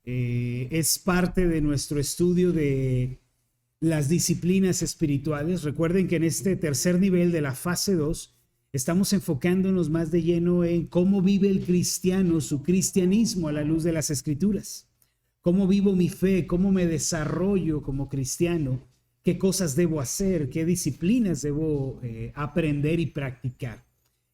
Es parte de nuestro estudio de las disciplinas espirituales. Recuerden que en este tercer nivel de la fase 2 estamos enfocándonos más de lleno en cómo vive el cristiano su cristianismo a la luz de las escrituras. Cómo vivo mi fe, cómo me desarrollo como cristiano, qué cosas debo hacer, qué disciplinas debo aprender y practicar.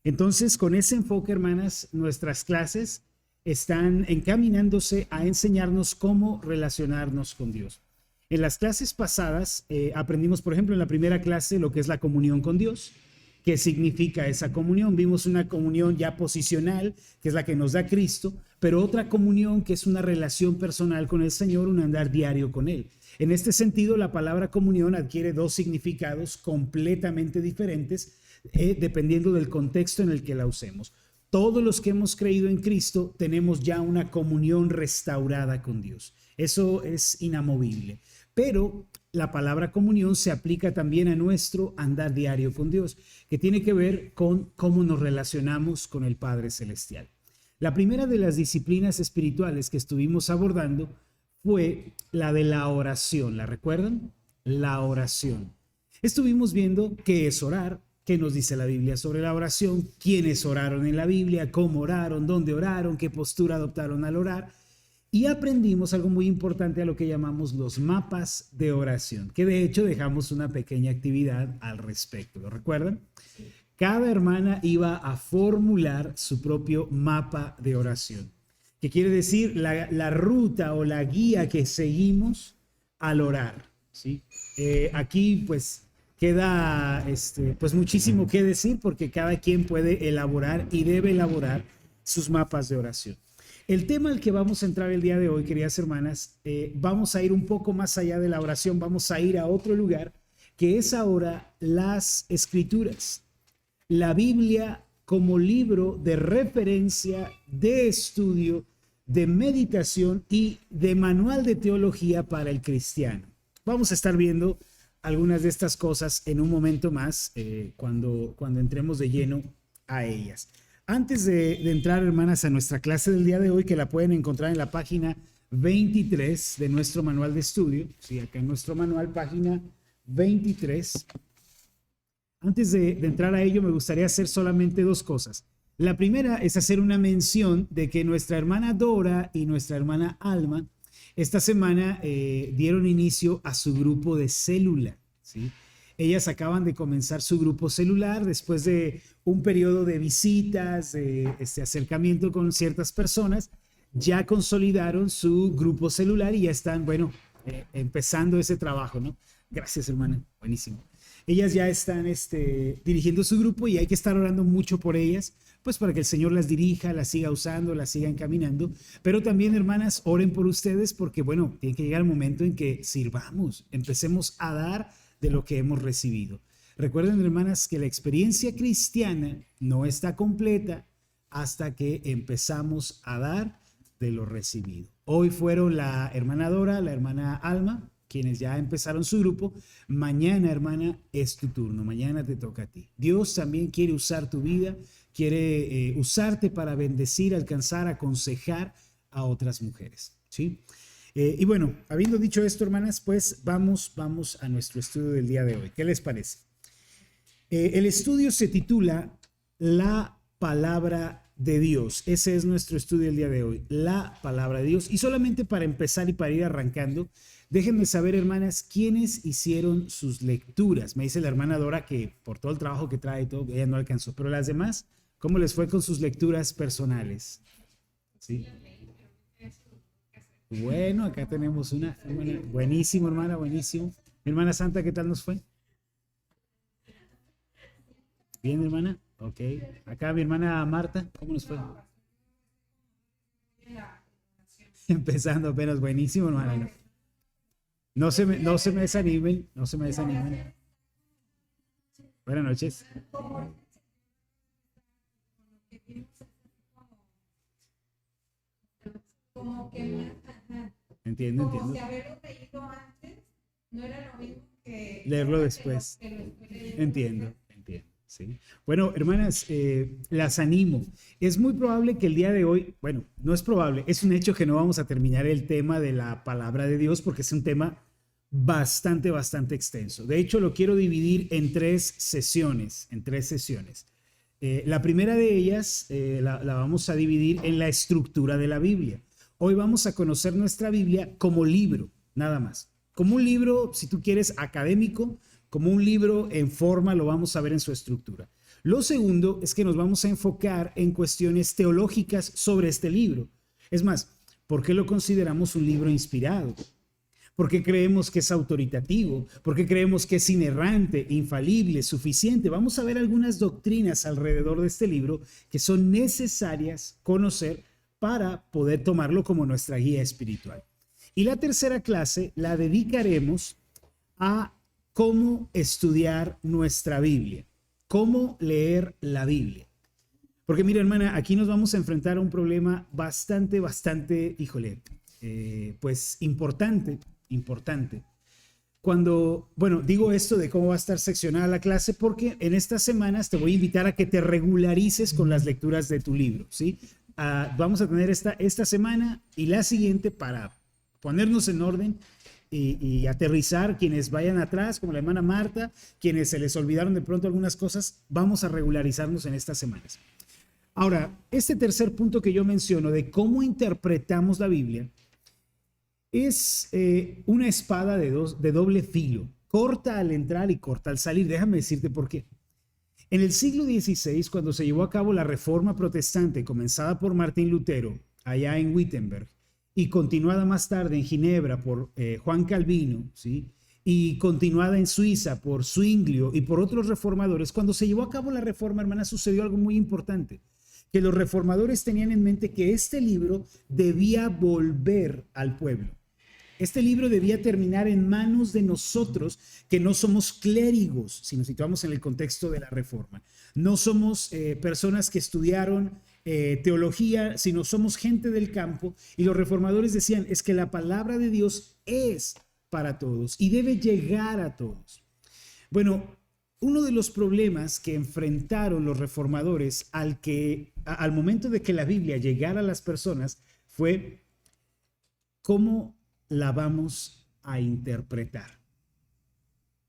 Entonces, con ese enfoque, hermanas, nuestras clases están encaminándose a enseñarnos cómo relacionarnos con Dios. En las clases pasadas aprendimos, por ejemplo, en la primera clase lo que es la comunión con Dios. ¿Qué significa esa comunión? Vimos una comunión ya posicional, que es la que nos da Cristo, pero otra comunión que es una relación personal con el Señor, un andar diario con Él. En este sentido, la palabra comunión adquiere dos significados completamente diferentes, dependiendo del contexto en el que la usemos. Todos los que hemos creído en Cristo tenemos ya una comunión restaurada con Dios. Eso es inamovible. Pero la palabra comunión se aplica también a nuestro andar diario con Dios, que tiene que ver con cómo nos relacionamos con el Padre Celestial. La primera de las disciplinas espirituales que estuvimos abordando fue la de la oración. ¿La recuerdan? La oración. Estuvimos viendo qué es orar, qué nos dice la Biblia sobre la oración, quiénes oraron en la Biblia, cómo oraron, dónde oraron, qué postura adoptaron al orar. Y aprendimos algo muy importante a lo que llamamos los mapas de oración, que de hecho dejamos una pequeña actividad al respecto. ¿Lo recuerdan? Cada hermana iba a formular su propio mapa de oración, que quiere decir la ruta o la guía que seguimos al orar, ¿sí? Aquí pues queda pues muchísimo que decir porque cada quien puede elaborar y debe elaborar sus mapas de oración. El tema al que vamos a entrar el día de hoy, queridas hermanas, vamos a ir un poco más allá de la oración, vamos a ir a otro lugar, que es ahora las escrituras. La Biblia como libro de referencia, de estudio, de meditación y de manual de teología para el cristiano. Vamos a estar viendo algunas de estas cosas en un momento más, cuando entremos de lleno a ellas. Antes de entrar, hermanas, a nuestra clase del día de hoy, que la pueden encontrar en la página 23 de nuestro manual de estudio, sí, acá en nuestro manual, página 23. Antes de entrar a ello, me gustaría hacer solamente dos cosas. La primera es hacer una mención de que nuestra hermana Dora y nuestra hermana Alma esta semana dieron inicio a su grupo de célula, ¿sí? Ellas acaban de comenzar su grupo celular después de un periodo de visitas, de acercamiento con ciertas personas. Ya consolidaron su grupo celular y ya están, bueno, empezando ese trabajo, ¿no? Gracias, hermana. Buenísimo. Ellas ya están dirigiendo su grupo y hay que estar orando mucho por ellas, pues para que el Señor las dirija, las siga usando, las siga encaminando. Pero también, hermanas, oren por ustedes porque, bueno, tiene que llegar el momento en que sirvamos, empecemos a dar de lo que hemos recibido. Recuerden, hermanas, que la experiencia cristiana no está completa hasta que empezamos a dar de lo recibido. Hoy fueron la hermana Dora, la hermana Alma, quienes ya empezaron su grupo. Mañana, hermana, es tu turno. Mañana te toca a ti. Dios también quiere usar tu vida, quiere usarte para bendecir, alcanzar, aconsejar a otras mujeres, ¿sí? Y bueno, habiendo dicho esto, hermanas, pues vamos a nuestro estudio del día de hoy. ¿Qué les parece? El estudio se titula La Palabra de Dios. Ese es nuestro estudio del día de hoy, la Palabra de Dios. Y solamente para empezar y para ir arrancando, déjenme saber, hermanas, quiénes hicieron sus lecturas. Me dice la hermana Dora que por todo el trabajo que trae y todo, ella no alcanzó. Pero las demás, ¿cómo les fue con sus lecturas personales? ¿Sí? Bueno, acá tenemos una hermana. Buenísimo, hermana, buenísimo. Mi hermana Santa, ¿qué tal nos fue? Bien, hermana. Ok. Acá mi hermana Marta, ¿cómo nos fue? Empezando apenas, buenísimo, hermana. No se me desanimen, no se me desanimen. Buenas noches. Como que, ajá, Entiendo, como entiendo. si haberlo leído antes no era lo mismo que Leerlo ahora después. que lo estoy leyendo. Entiendo, entiendo. ¿sí? Bueno, hermanas, las animo. Es muy probable que el día de hoy, bueno, no es probable, es un hecho que no vamos a terminar el tema de la palabra de Dios porque es un tema bastante extenso. De hecho, lo quiero dividir en tres sesiones, la primera de ellas la vamos a dividir en la estructura de la Biblia. Hoy vamos a conocer nuestra Biblia como libro, nada más. Como un libro, si tú quieres, académico, como un libro en forma, lo vamos a ver en su estructura. Lo segundo es que nos vamos a enfocar en cuestiones teológicas sobre este libro. Es más, ¿por qué lo consideramos un libro inspirado? ¿Por qué creemos que es autoritativo? ¿Por qué creemos que es inerrante, infalible, suficiente? Vamos a ver algunas doctrinas alrededor de este libro que son necesarias conocer para poder tomarlo como nuestra guía espiritual. Y la tercera clase la dedicaremos a cómo estudiar nuestra Biblia, cómo leer la Biblia. Porque mira, hermana, aquí nos vamos a enfrentar a un problema bastante, híjole, pues importante. Cuando, bueno, digo esto de cómo va a estar seccionada la clase porque en estas semanas te voy a invitar a que te regularices con las lecturas de tu libro, ¿sí? Vamos a tener esta semana y la siguiente para ponernos en orden y aterrizar. Quienes vayan atrás, como la hermana Marta, quienes se les olvidaron de pronto algunas cosas, vamos a regularizarnos en estas semanas. Ahora, este tercer punto que yo menciono de cómo interpretamos la Biblia es una espada de doble filo, corta al entrar y corta al salir. Déjame decirte por qué. En el siglo XVI, cuando se llevó a cabo la Reforma Protestante, comenzada por Martín Lutero, allá en Wittenberg, y continuada más tarde en Ginebra por Juan Calvino, ¿sí? Y continuada en Suiza por Zwinglio y por otros reformadores, cuando se llevó a cabo la Reforma, hermana, sucedió algo muy importante, que los reformadores tenían en mente que este libro debía volver al pueblo. Este libro debía terminar en manos de nosotros, que no somos clérigos, si nos situamos en el contexto de la Reforma. No somos personas que estudiaron teología, sino somos gente del campo. Y los reformadores decían, es que la palabra de Dios es para todos y debe llegar a todos. Bueno, uno de los problemas que enfrentaron los reformadores al momento de que la Biblia llegara a las personas fue cómo la vamos a interpretar.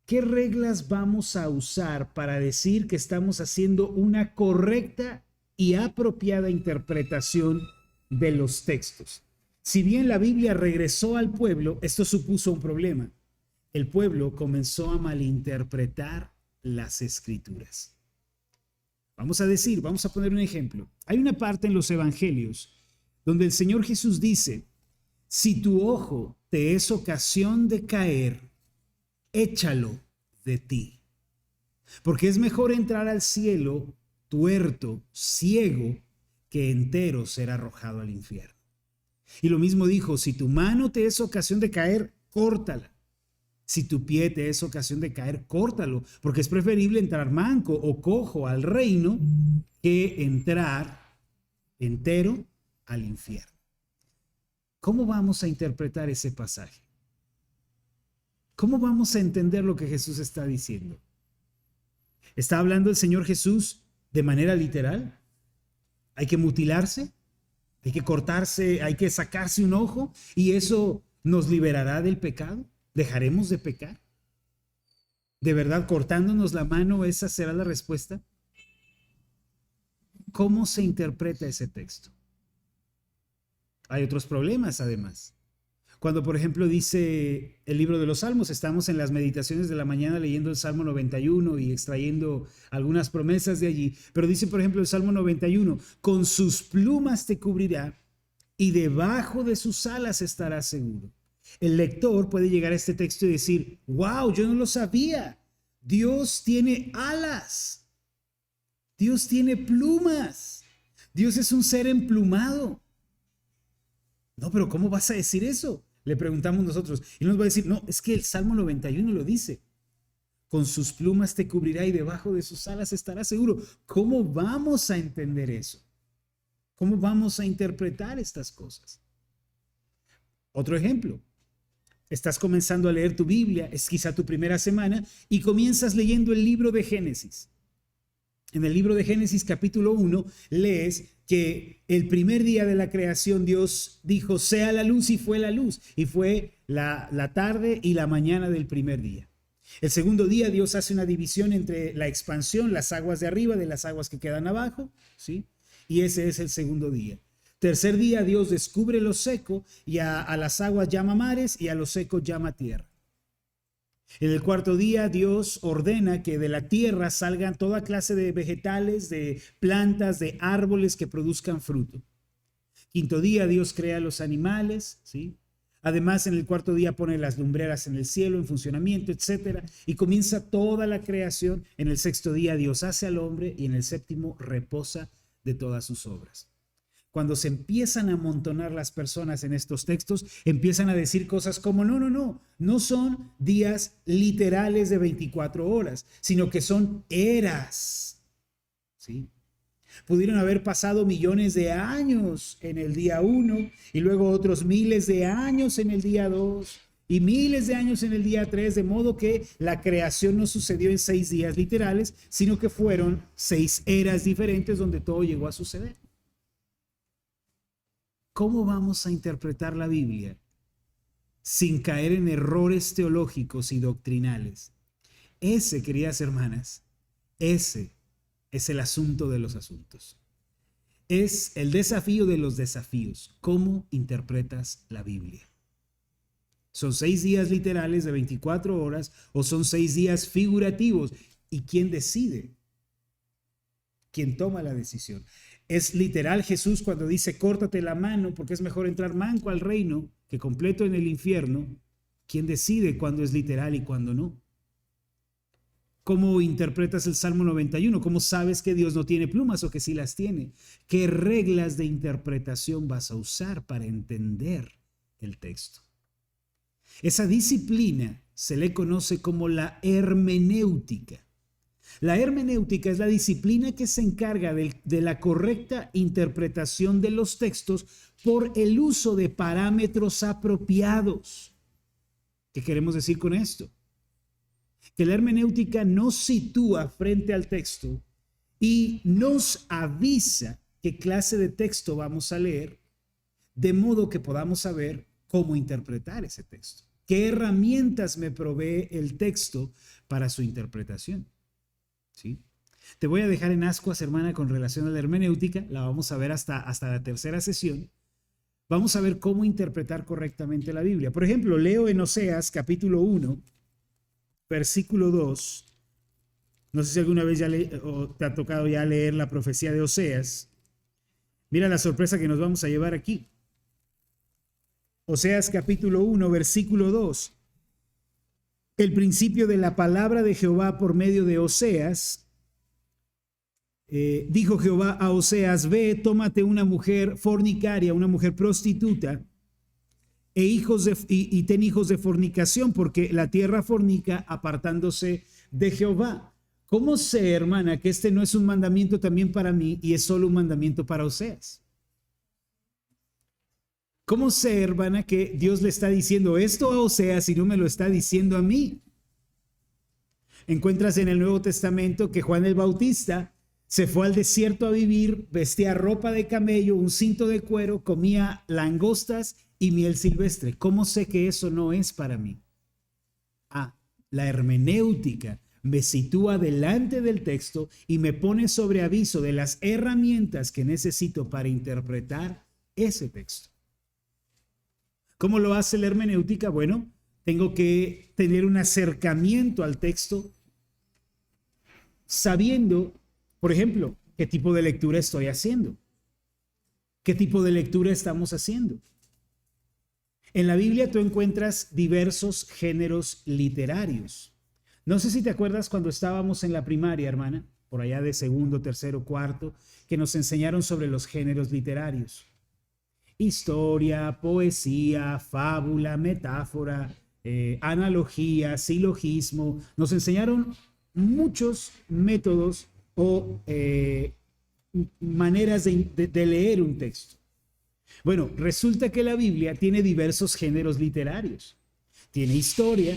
¿Qué reglas vamos a usar para decir que estamos haciendo una correcta y apropiada interpretación de los textos? Si bien la Biblia regresó al pueblo, esto supuso un problema. El pueblo comenzó a malinterpretar las escrituras. Vamos a poner un ejemplo. Hay una parte en los evangelios donde el Señor Jesús dice: si tu ojo te es ocasión de caer, échalo de ti. Porque es mejor entrar al cielo tuerto, ciego, que entero ser arrojado al infierno. Y lo mismo dijo: si tu mano te es ocasión de caer, córtala. Si tu pie te es ocasión de caer, córtalo. Porque es preferible entrar manco o cojo al reino que entrar entero al infierno. ¿Cómo vamos a interpretar ese pasaje? ¿Cómo vamos a entender lo que Jesús está diciendo? ¿Está hablando el Señor Jesús de manera literal? ¿Hay que mutilarse? ¿Hay que cortarse? ¿Hay que sacarse un ojo? ¿Y eso nos liberará del pecado? ¿Dejaremos de pecar? ¿De verdad cortándonos la mano esa será la respuesta? ¿Cómo se interpreta ese texto? Hay otros problemas además. Cuando, por ejemplo, dice el libro de los Salmos, estamos en las meditaciones de la mañana leyendo el Salmo 91 y extrayendo algunas promesas de allí, pero dice, por ejemplo, el Salmo 91, con sus plumas te cubrirá y debajo de sus alas estarás seguro. El lector puede llegar a este texto y decir, wow, yo no lo sabía. Dios tiene alas. Dios tiene plumas. Dios es un ser emplumado. No, pero ¿cómo vas a decir eso? Le preguntamos nosotros. Y nos va a decir, no, es que el Salmo 91 lo dice. Con sus plumas te cubrirá y debajo de sus alas estarás seguro. ¿Cómo vamos a entender eso? ¿Cómo vamos a interpretar estas cosas? Otro ejemplo. Estás comenzando a leer tu Biblia, es quizá tu primera semana, y comienzas leyendo el libro de Génesis. En el libro de Génesis capítulo 1 lees que el primer día de la creación Dios dijo, sea la luz, y fue la luz. Y fue la tarde y la mañana del primer día. El segundo día Dios hace una división entre la expansión, las aguas de arriba de las aguas que quedan abajo, ¿sí? Y ese es el segundo día. Tercer día Dios descubre lo seco y a las aguas llama mares y a lo seco llama tierra. En el cuarto día Dios ordena que de la tierra salgan toda clase de vegetales, de plantas, de árboles que produzcan fruto. Quinto día Dios crea los animales, ¿sí? Además, en el cuarto día pone las lumbreras en el cielo en funcionamiento, etcétera, y comienza toda la creación. En el sexto día Dios hace al hombre y en el séptimo reposa de todas sus obras. Cuando se empiezan a amontonar las personas en estos textos, empiezan a decir cosas como, no son días literales de 24 horas, sino que son eras, ¿sí? Pudieron haber pasado millones de años en el día 1 y luego otros miles de años en el día 2 y miles de años en el día 3, de modo que la creación no sucedió en 6 días literales, sino que fueron 6 eras diferentes donde todo llegó a suceder. ¿Cómo vamos a interpretar la Biblia sin caer en errores teológicos y doctrinales? Ese, queridas hermanas, ese es el asunto de los asuntos. Es el desafío de los desafíos. ¿Cómo interpretas la Biblia? ¿Son 6 días literales de 24 horas o son 6 días figurativos? ¿Y quién decide? ¿Quién toma la decisión? ¿Es literal Jesús cuando dice córtate la mano porque es mejor entrar manco al reino que completo en el infierno? ¿Quién decide cuándo es literal y cuándo no? ¿Cómo interpretas el Salmo 91? ¿Cómo sabes que Dios no tiene plumas o que sí las tiene? ¿Qué reglas de interpretación vas a usar para entender el texto? Esa disciplina se le conoce como la hermenéutica. La hermenéutica es la disciplina que se encarga de la correcta interpretación de los textos por el uso de parámetros apropiados. ¿Qué queremos decir con esto? Que la hermenéutica nos sitúa frente al texto y nos avisa qué clase de texto vamos a leer, de modo que podamos saber cómo interpretar ese texto. ¿Qué herramientas me provee el texto para su interpretación? ¿Sí? Te voy a dejar en ascuas, hermana, con relación a la hermenéutica. La vamos a ver hasta la tercera sesión. Vamos a ver cómo interpretar correctamente la Biblia. Por ejemplo, leo en Oseas capítulo 1, versículo 2. No sé si alguna vez te ha tocado ya leer la profecía de Oseas. Mira la sorpresa que nos vamos a llevar aquí. Oseas capítulo 1, versículo 2. El principio de la palabra de Jehová por medio de Oseas. Dijo Jehová a Oseas, ve, tómate una mujer fornicaria, una mujer prostituta, y ten hijos de fornicación, porque la tierra fornica apartándose de Jehová. ¿Cómo sé, hermana, que este no es un mandamiento también para mí y es solo un mandamiento para Oseas? ¿Cómo sé, hermana, que Dios le está diciendo esto a Oseas y no me lo está diciendo a mí? Encuentras en el Nuevo Testamento que Juan el Bautista se fue al desierto a vivir, vestía ropa de camello, un cinto de cuero, comía langostas y miel silvestre. ¿Cómo sé que eso no es para mí? La hermenéutica me sitúa delante del texto y me pone sobre aviso de las herramientas que necesito para interpretar ese texto. ¿Cómo lo hace la hermenéutica? Bueno, tengo que tener un acercamiento al texto sabiendo, por ejemplo, qué tipo de lectura estoy haciendo. ¿Qué tipo de lectura estamos haciendo? En la Biblia tú encuentras diversos géneros literarios. No sé si te acuerdas cuando estábamos en la primaria, hermana, por allá de segundo, tercero, cuarto, que nos enseñaron sobre los géneros literarios. Historia, poesía, fábula, metáfora, analogía, silogismo. Nos enseñaron muchos métodos o maneras de leer un texto. Bueno, resulta que la Biblia tiene diversos géneros literarios. Tiene historia,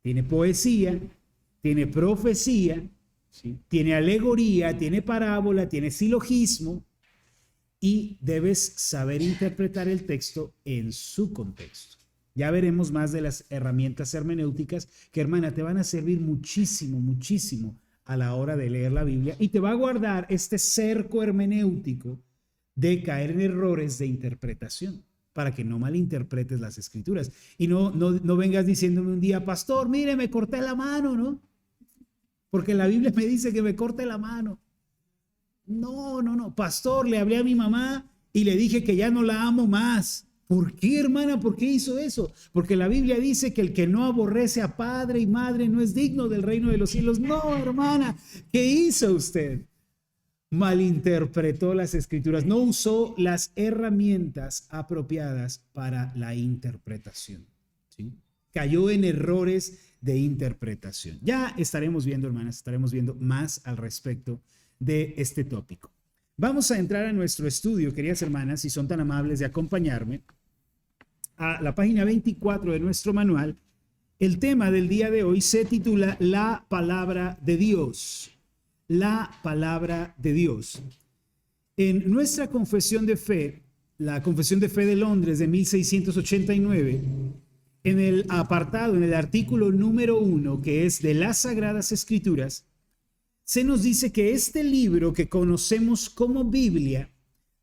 tiene poesía, tiene profecía, ¿sí? Tiene alegoría, tiene parábola, tiene silogismo y debes saber interpretar el texto en su contexto. Ya veremos más de las herramientas hermenéuticas que, hermana, te van a servir muchísimo, muchísimo a la hora de leer la Biblia y te va a guardar este cerco hermenéutico de caer en errores de interpretación para que no malinterpretes las escrituras y no vengas diciéndome un día, pastor, mire, me corté la mano, ¿no? Porque la Biblia me dice que me corte la mano. No, pastor, le hablé a mi mamá y le dije que ya no la amo más. ¿Por qué, hermana? ¿Por qué hizo eso? Porque la Biblia dice que el que no aborrece a padre y madre no es digno del reino de los cielos. No, hermana, ¿qué hizo usted? Malinterpretó las escrituras, no usó las herramientas apropiadas para la interpretación, ¿sí? Cayó en errores de interpretación. Ya estaremos viendo, hermanas, estaremos viendo más al respecto de este tópico. Vamos a entrar a nuestro estudio, queridas hermanas, si son tan amables de acompañarme a la página 24 de nuestro manual. El tema del día de hoy se titula La Palabra de Dios. La Palabra de Dios. En nuestra confesión de fe, la Confesión de Fe de Londres de 1689, en el apartado, en el artículo número 1, que es de las Sagradas Escrituras, se nos dice que este libro que conocemos como Biblia,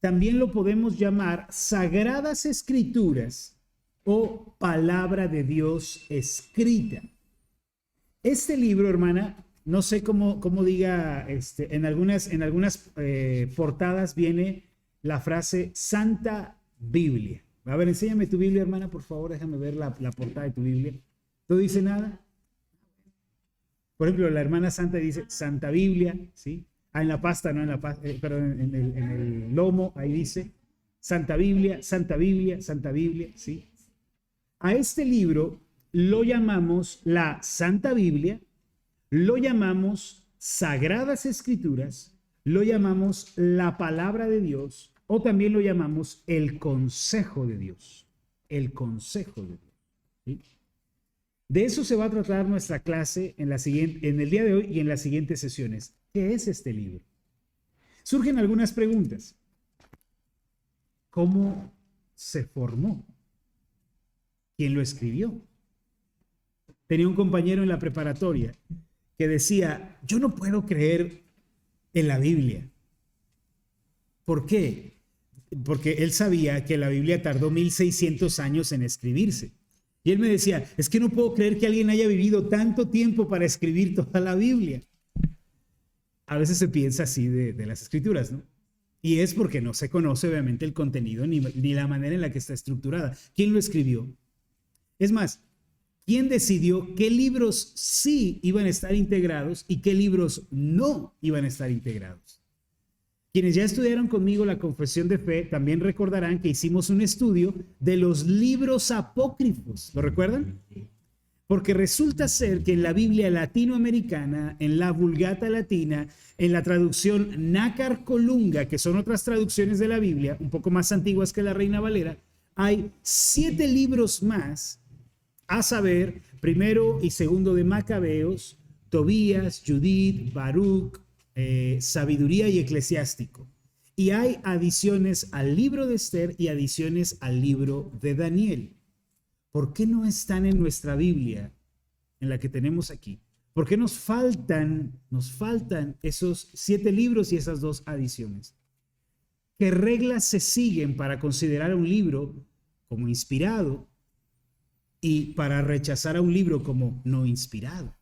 también lo podemos llamar Sagradas Escrituras o Palabra de Dios escrita. Este libro, hermana, no sé cómo diga, en algunas portadas viene la frase Santa Biblia. A ver, enséñame tu Biblia, hermana, por favor, déjame ver la portada de tu Biblia. ¿No dice nada? Por ejemplo, la hermana Santa dice Santa Biblia, ¿sí? En la pasta, no en la pasta, perdón, en el lomo, ahí dice Santa Biblia, Santa Biblia, Santa Biblia, ¿sí? A este libro lo llamamos la Santa Biblia, lo llamamos Sagradas Escrituras, lo llamamos la Palabra de Dios o también lo llamamos el Consejo de Dios. El Consejo de Dios, ¿sí? De eso se va a tratar nuestra clase en el día de hoy y en las siguientes sesiones. ¿Qué es este libro? Surgen algunas preguntas. ¿Cómo se formó? ¿Quién lo escribió? Tenía un compañero en la preparatoria que decía, yo no puedo creer en la Biblia. ¿Por qué? Porque él sabía que la Biblia tardó 1600 años en escribirse. Y él me decía, es que no puedo creer que alguien haya vivido tanto tiempo para escribir toda la Biblia. A veces se piensa así de las escrituras, ¿no? Y es porque no se conoce obviamente el contenido ni la manera en la que está estructurada. ¿Quién lo escribió? Es más, ¿quién decidió qué libros sí iban a estar integrados y qué libros no iban a estar integrados? Quienes ya estudiaron conmigo la Confesión de Fe también recordarán que hicimos un estudio de los libros apócrifos. ¿Lo recuerdan? Porque resulta ser que en la Biblia latinoamericana, en la Vulgata Latina, en la traducción Nácar Colunga, que son otras traducciones de la Biblia, un poco más antiguas que la Reina Valera, hay 7 libros más, a saber, primero y segundo de Macabeos, Tobías, Judith, Baruch, Sabiduría y Eclesiástico. Y hay adiciones al libro de Esther y adiciones al libro de Daniel. ¿Por qué no están en nuestra Biblia, en la que tenemos aquí? ¿Por qué nos faltan esos 7 libros y esas 2 adiciones? ¿Qué reglas se siguen para considerar a un libro como inspirado y para rechazar a un libro como no inspirado?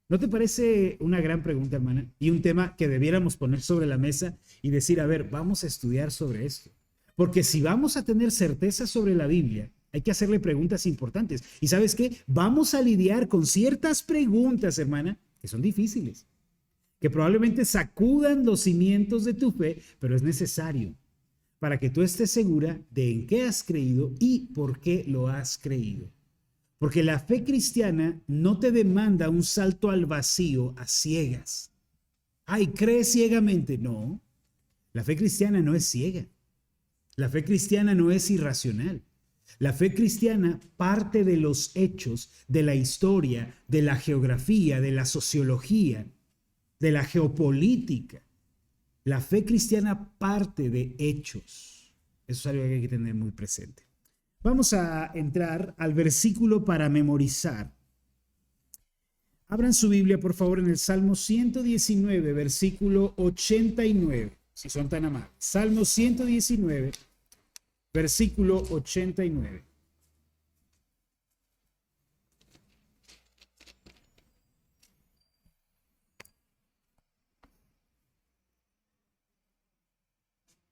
¿No te parece una gran pregunta, hermana? Y un tema que debiéramos poner sobre la mesa y decir, a ver, vamos a estudiar sobre esto. Porque si vamos a tener certeza sobre la Biblia, hay que hacerle preguntas importantes. ¿Y sabes qué? Vamos a lidiar con ciertas preguntas, hermana, que son difíciles, que probablemente sacudan los cimientos de tu fe, pero es necesario para que tú estés segura de en qué has creído y por qué lo has creído. Porque la fe cristiana no te demanda un salto al vacío a ciegas. Ay, ¿crees ciegamente? No, la fe cristiana no es ciega. La fe cristiana no es irracional. La fe cristiana parte de los hechos, de la historia, de la geografía, de la sociología. de la geopolítica. La fe cristiana parte de hechos. Eso es algo que hay que tener muy presente. Vamos a entrar al versículo para memorizar. Abran su Biblia, por favor, en el Salmo 119, versículo 89, si son tan amables. Salmo 119, versículo 89.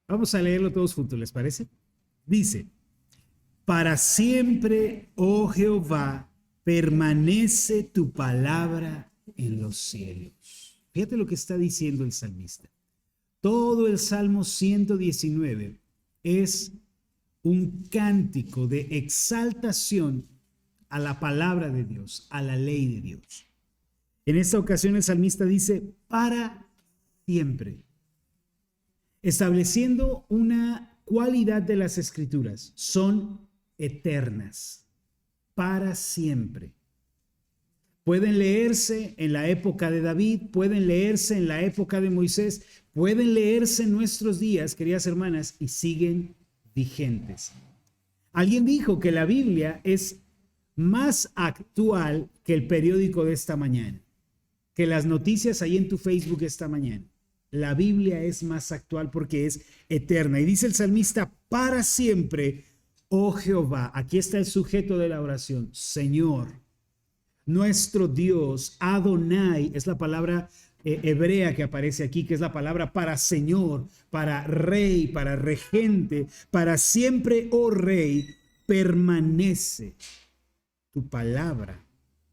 Vamos a leerlo todos juntos, ¿les parece? Dice: para siempre, oh Jehová, permanece tu palabra en los cielos. Fíjate lo que está diciendo el salmista. Todo el Salmo 119 es un cántico de exaltación a la palabra de Dios, a la ley de Dios. En esta ocasión el salmista dice: para siempre, estableciendo una cualidad de las Escrituras: son eternas, para siempre. Pueden leerse en la época de David, pueden leerse en la época de Moisés, pueden leerse en nuestros días, queridas hermanas, y siguen vigentes. Alguien dijo que la Biblia es más actual que el periódico de esta mañana, que las noticias ahí en tu Facebook esta mañana. La Biblia es más actual porque es eterna. Y dice el salmista: para siempre, oh Jehová. Aquí está el sujeto de la oración: Señor, nuestro Dios. Adonai es la palabra hebrea que aparece aquí, que es la palabra para Señor, para Rey, para regente. Para siempre, oh Rey, permanece tu palabra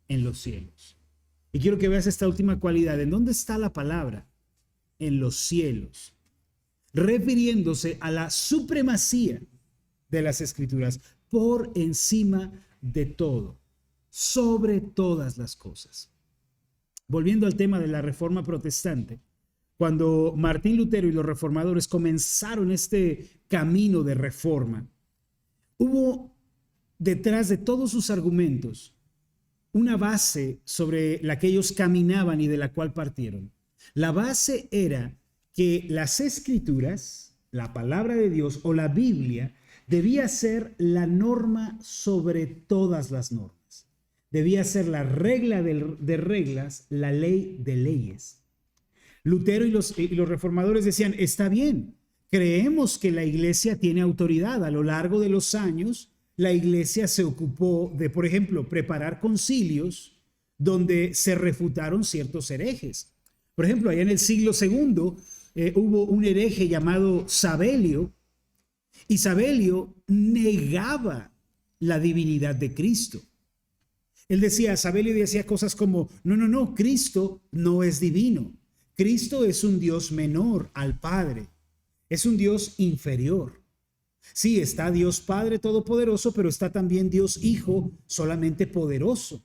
en los cielos. Y quiero que veas esta última cualidad. ¿En dónde está la palabra? En los cielos, refiriéndose a la supremacía de las Escrituras por encima de todo, sobre todas las cosas. Volviendo al tema de la Reforma Protestante, cuando Martín Lutero y los reformadores comenzaron este camino de reforma, hubo detrás de todos sus argumentos una base sobre la que ellos caminaban y de la cual partieron. La base era que las Escrituras, la palabra de Dios o la Biblia, debía ser la norma sobre todas las normas. Debía ser la regla de reglas, la ley de leyes. Lutero y los reformadores decían: está bien, creemos que la iglesia tiene autoridad. A lo largo de los años, la iglesia se ocupó de, por ejemplo, preparar concilios donde se refutaron ciertos herejes. Por ejemplo, allá en el siglo II hubo un hereje llamado Sabelio, y Sabelio negaba la divinidad de Cristo. Sabelio decía cosas como: no, Cristo no es divino. Cristo es un Dios menor al Padre, es un Dios inferior. Sí, está Dios Padre Todopoderoso, pero está también Dios Hijo solamente poderoso.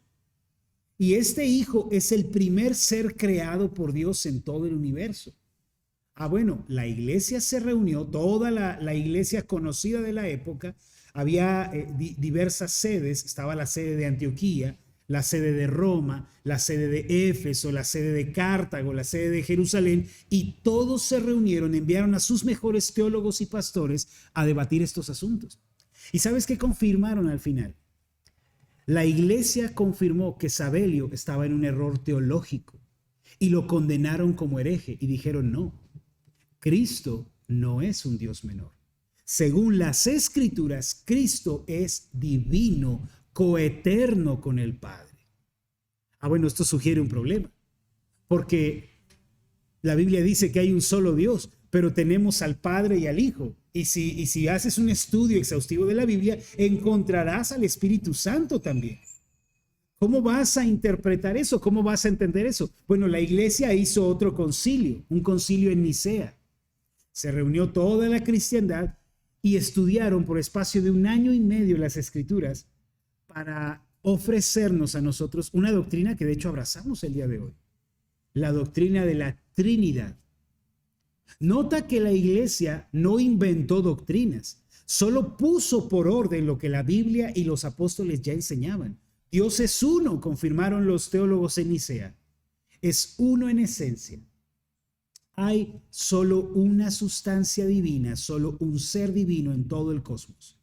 Y este Hijo es el primer ser creado por Dios en todo el universo. Bueno, la iglesia se reunió, toda la iglesia conocida de la época. Había diversas sedes. Estaba la sede de Antioquía, la sede de Roma, la sede de Éfeso, la sede de Cartago, la sede de Jerusalén, y todos se reunieron, enviaron a sus mejores teólogos y pastores a debatir estos asuntos. ¿Y sabes qué confirmaron al final? La iglesia confirmó que Sabelio estaba en un error teológico y lo condenaron como hereje y dijeron: no, Cristo no es un Dios menor. Según las Escrituras, Cristo es divino, coeterno con el Padre. Bueno, esto sugiere un problema, porque la Biblia dice que hay un solo Dios, pero tenemos al Padre y al Hijo. Y si haces un estudio exhaustivo de la Biblia, encontrarás al Espíritu Santo también. ¿Cómo vas a interpretar eso? ¿Cómo vas a entender eso? Bueno, la iglesia hizo otro concilio, un concilio en Nicea. Se reunió toda la cristiandad y estudiaron por espacio de 1 año y medio las Escrituras para ofrecernos a nosotros una doctrina que de hecho abrazamos el día de hoy: la doctrina de la Trinidad. Nota que la iglesia no inventó doctrinas, solo puso por orden lo que la Biblia y los apóstoles ya enseñaban. Dios es uno, confirmaron los teólogos en Nicea. es uno en esencia. Hay solo una sustancia divina, solo un ser divino en todo el cosmos.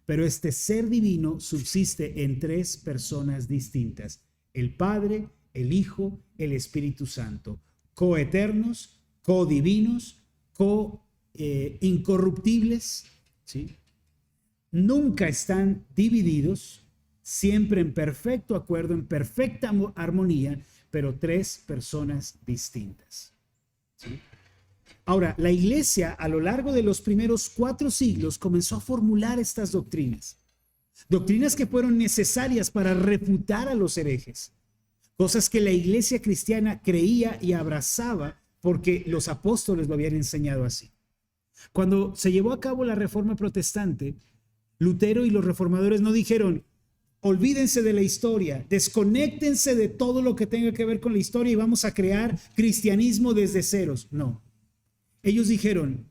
Pero este ser divino subsiste en tres personas distintas: el Padre, el Hijo, el Espíritu Santo, coeternos, codivinos, incorruptibles, ¿sí? Nunca están divididos, siempre en perfecto acuerdo, en perfecta armonía, pero tres personas distintas, ¿sí? Ahora, la iglesia a lo largo de los primeros 4 siglos comenzó a formular estas doctrinas. Doctrinas que fueron necesarias para refutar a los herejes. Cosas que la iglesia cristiana creía y abrazaba porque los apóstoles lo habían enseñado así. Cuando se llevó a cabo la reforma protestante, Lutero y los reformadores no dijeron: olvídense de la historia, desconéctense de todo lo que tenga que ver con la historia y vamos a crear cristianismo desde ceros. No. Ellos dijeron: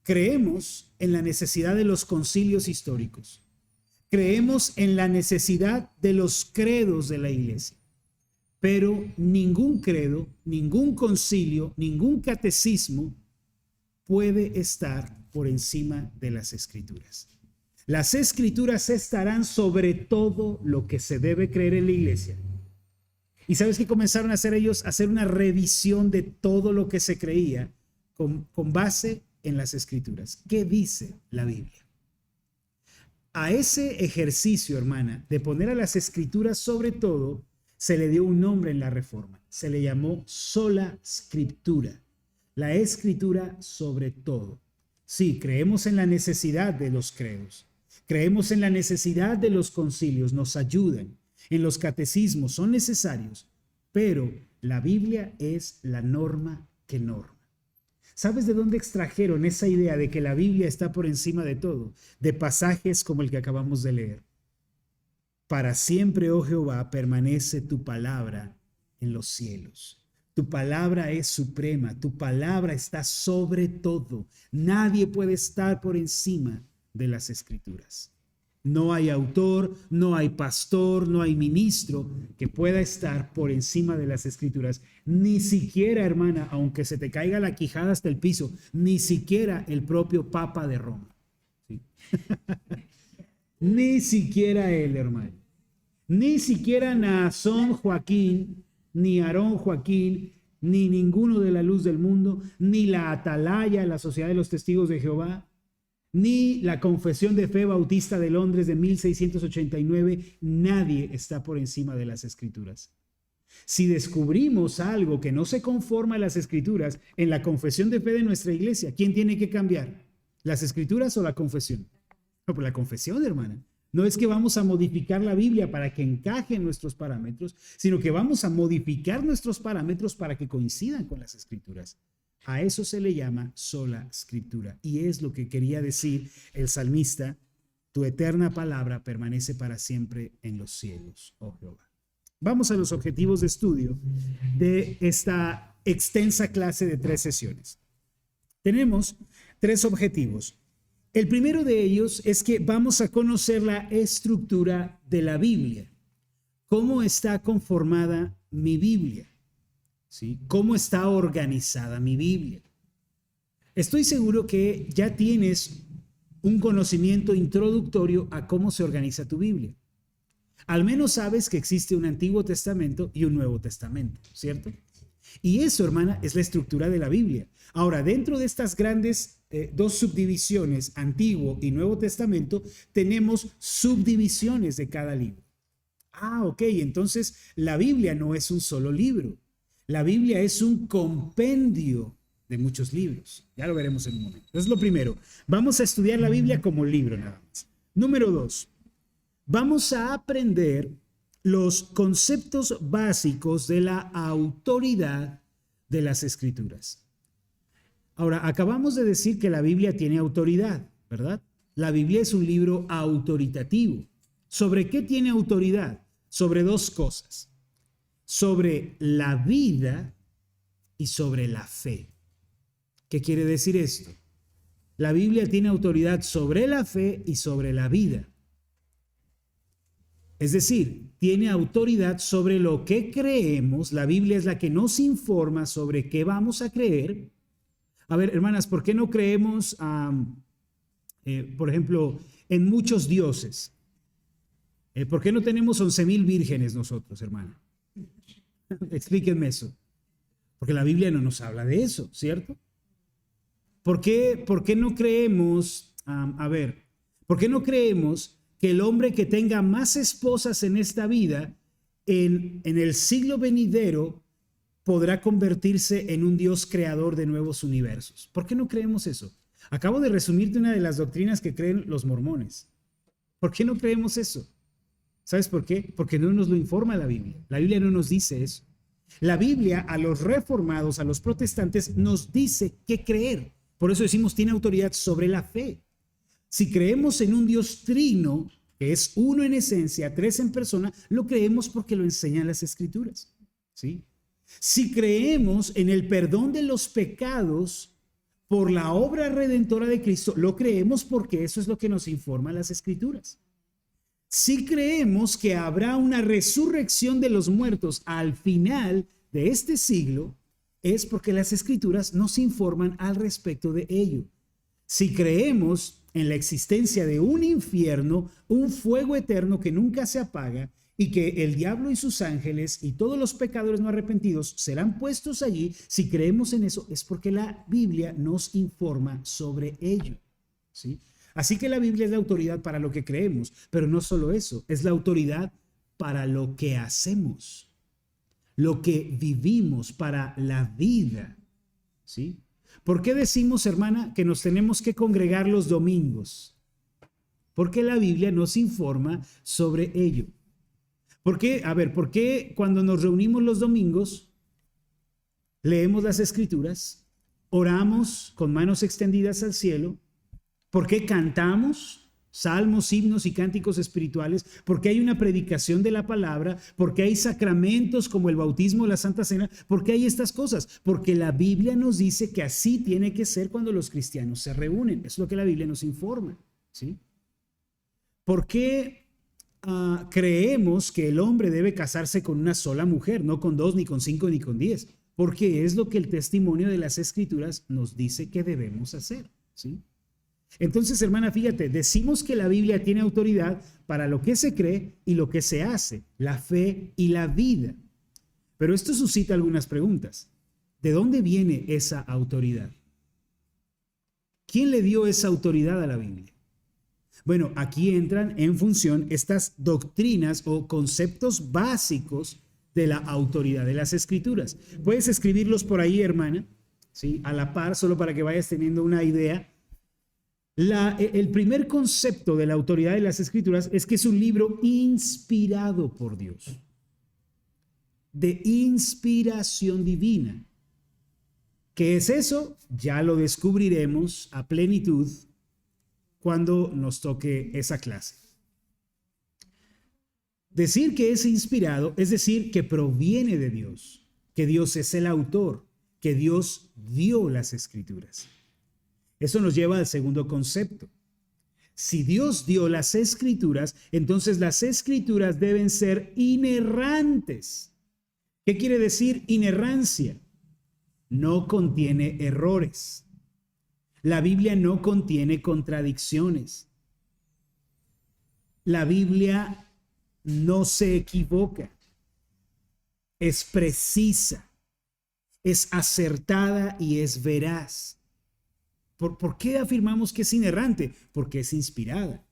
creemos en la necesidad de los concilios históricos. Creemos en la necesidad de los credos de la iglesia. Pero ningún credo, ningún concilio, ningún catecismo puede estar por encima de las escrituras. Las escrituras estarán sobre todo lo que se debe creer en la iglesia. ¿Y sabes qué comenzaron a hacer ellos? A hacer una revisión de todo lo que se creía con base en las escrituras. ¿Qué dice la Biblia? A ese ejercicio, hermana, de poner a las escrituras sobre todo, se le dio un nombre en la Reforma. Se le llamó sola scriptura. La escritura sobre todo. Sí, creemos en la necesidad de los credos. Creemos en la necesidad de los concilios. Nos ayudan. En los catecismos son necesarios. Pero la Biblia es la norma que norma. ¿Sabes de dónde extrajeron esa idea de que la Biblia está por encima de todo? De pasajes como el que acabamos de leer. Para siempre, oh Jehová, permanece tu palabra en los cielos. Tu palabra es suprema, tu palabra está sobre todo. Nadie puede estar por encima de las escrituras. No hay autor, no hay pastor, no hay ministro que pueda estar por encima de las escrituras. Ni siquiera, hermana, aunque se te caiga la quijada hasta el piso, ni siquiera el propio Papa de Roma. ¿Sí? Ni siquiera él, hermano. Ni siquiera Naasón Joaquín, ni Aarón Joaquín, ni ninguno de la Luz del Mundo, ni la Atalaya, la Sociedad de los Testigos de Jehová, ni la Confesión de Fe Bautista de Londres de 1689, nadie está por encima de las Escrituras. Si descubrimos algo que no se conforma a las Escrituras en la confesión de fe de nuestra iglesia, ¿quién tiene que cambiar? ¿Las Escrituras o la confesión? No, pues la confesión, hermana. No es que vamos a modificar la Biblia para que encaje en nuestros parámetros, sino que vamos a modificar nuestros parámetros para que coincidan con las Escrituras. A eso se le llama sola escritura. Y es lo que quería decir el salmista: tu eterna palabra permanece para siempre en los cielos, oh Jehová. Vamos a los objetivos de estudio de esta extensa clase de 3 sesiones. Tenemos 3 objetivos. El primero de ellos es que vamos a conocer la estructura de la Biblia. ¿Cómo está conformada mi Biblia? ¿Sí? ¿Cómo está organizada mi Biblia? Estoy seguro que ya tienes un conocimiento introductorio a cómo se organiza tu Biblia. Al menos sabes que existe un Antiguo Testamento y un Nuevo Testamento, ¿cierto? Y eso, hermana, es la estructura de la Biblia. Ahora, dentro de estas grandes 2 subdivisiones, Antiguo y Nuevo Testamento, tenemos subdivisiones de cada libro. Ok, entonces la Biblia no es un solo libro. La Biblia es un compendio de muchos libros. Ya lo veremos en un momento. Eso es lo primero. Vamos a estudiar la Biblia como libro nada más. Número 2. Vamos a aprender los conceptos básicos de la autoridad de las Escrituras. Ahora, acabamos de decir que la Biblia tiene autoridad, ¿verdad? La Biblia es un libro autoritativo. ¿Sobre qué tiene autoridad? Sobre 2 cosas. Sobre la vida y sobre la fe. ¿Qué quiere decir esto? La Biblia tiene autoridad sobre la fe y sobre la vida. Es decir, tiene autoridad sobre lo que creemos. La Biblia es la que nos informa sobre qué vamos a creer. A ver, hermanas, ¿por qué no creemos, por ejemplo, en muchos dioses? ¿Por qué no tenemos 11,000 vírgenes nosotros, hermana? Explíquenme eso. Porque la Biblia no nos habla de eso, ¿cierto? ¿Por qué no creemos, por qué no creemos que el hombre que tenga más esposas en esta vida, en el siglo venidero, podrá convertirse en un Dios creador de nuevos universos? ¿Por qué no creemos eso? Acabo de resumirte una de las doctrinas que creen los mormones. ¿Por qué no creemos eso? ¿Sabes por qué? Porque no nos lo informa la Biblia. La Biblia no nos dice eso. La Biblia a los reformados, a los protestantes, nos dice qué creer. Por eso decimos, tiene autoridad sobre la fe. Si creemos en un Dios trino, que es uno en esencia, tres en persona, lo creemos porque lo enseñan las Escrituras, ¿sí? Si creemos en el perdón de los pecados por la obra redentora de Cristo, lo creemos porque eso es lo que nos informan las Escrituras. Si creemos que habrá una resurrección de los muertos al final de este siglo, es porque las Escrituras nos informan al respecto de ello. Si creemos en la existencia de un infierno, un fuego eterno que nunca se apaga, y que el diablo y sus ángeles y todos los pecadores no arrepentidos serán puestos allí, si creemos en eso, es porque la Biblia nos informa sobre ello, ¿sí? Así que la Biblia es la autoridad para lo que creemos, pero no solo eso, es la autoridad para lo que hacemos, lo que vivimos, para la vida, ¿sí? ¿Por qué decimos, hermana, que nos tenemos que congregar los domingos? Porque la Biblia nos informa sobre ello. ¿Por qué? A ver, ¿por qué cuando nos reunimos los domingos leemos las Escrituras, oramos con manos extendidas al cielo? ¿Por qué cantamos salmos, himnos y cánticos espirituales? ¿Por qué hay una predicación de la palabra? ¿Por qué hay sacramentos como el bautismo, la Santa Cena? ¿Por qué hay estas cosas? Porque la Biblia nos dice que así tiene que ser cuando los cristianos se reúnen. Es lo que la Biblia nos informa, ¿sí? ¿Por qué creemos que el hombre debe casarse con una sola mujer, no con 2, ni con 5, ni con 10? Porque es lo que el testimonio de las Escrituras nos dice que debemos hacer, ¿sí? Entonces, hermana, fíjate, decimos que la Biblia tiene autoridad para lo que se cree y lo que se hace, la fe y la vida. Pero esto suscita algunas preguntas. ¿De dónde viene esa autoridad? ¿Quién le dio esa autoridad a la Biblia? Bueno, aquí entran en función estas doctrinas o conceptos básicos de la autoridad de las Escrituras. Puedes escribirlos por ahí, hermana, ¿sí? A la par, solo para que vayas teniendo una idea. El primer concepto de la autoridad de las Escrituras es que es un libro inspirado por Dios, de inspiración divina. ¿Qué es eso? Ya lo descubriremos a plenitud cuando nos toque esa clase. Decir que es inspirado es decir que proviene de Dios, que Dios es el autor, que Dios dio las Escrituras. Eso nos lleva al segundo concepto. Si Dios dio las Escrituras, entonces las Escrituras deben ser inerrantes. ¿Qué quiere decir inerrancia? No contiene errores. La Biblia no contiene contradicciones. La Biblia no se equivoca. Es precisa, es acertada y es veraz. ¿Por qué afirmamos que es inerrante? Porque es inspirada.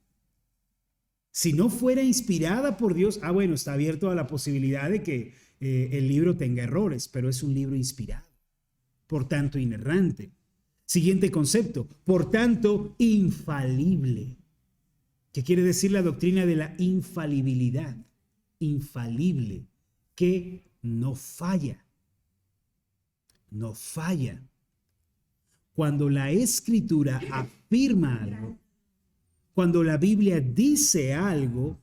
Si no fuera inspirada por Dios, bueno, está abierto a la posibilidad de que el libro tenga errores, pero es un libro inspirado, por tanto inerrante. Siguiente concepto, por tanto infalible. ¿Qué quiere decir la doctrina de la infalibilidad? Infalible, que no falla. No falla. Cuando la Escritura afirma algo, cuando la Biblia dice algo,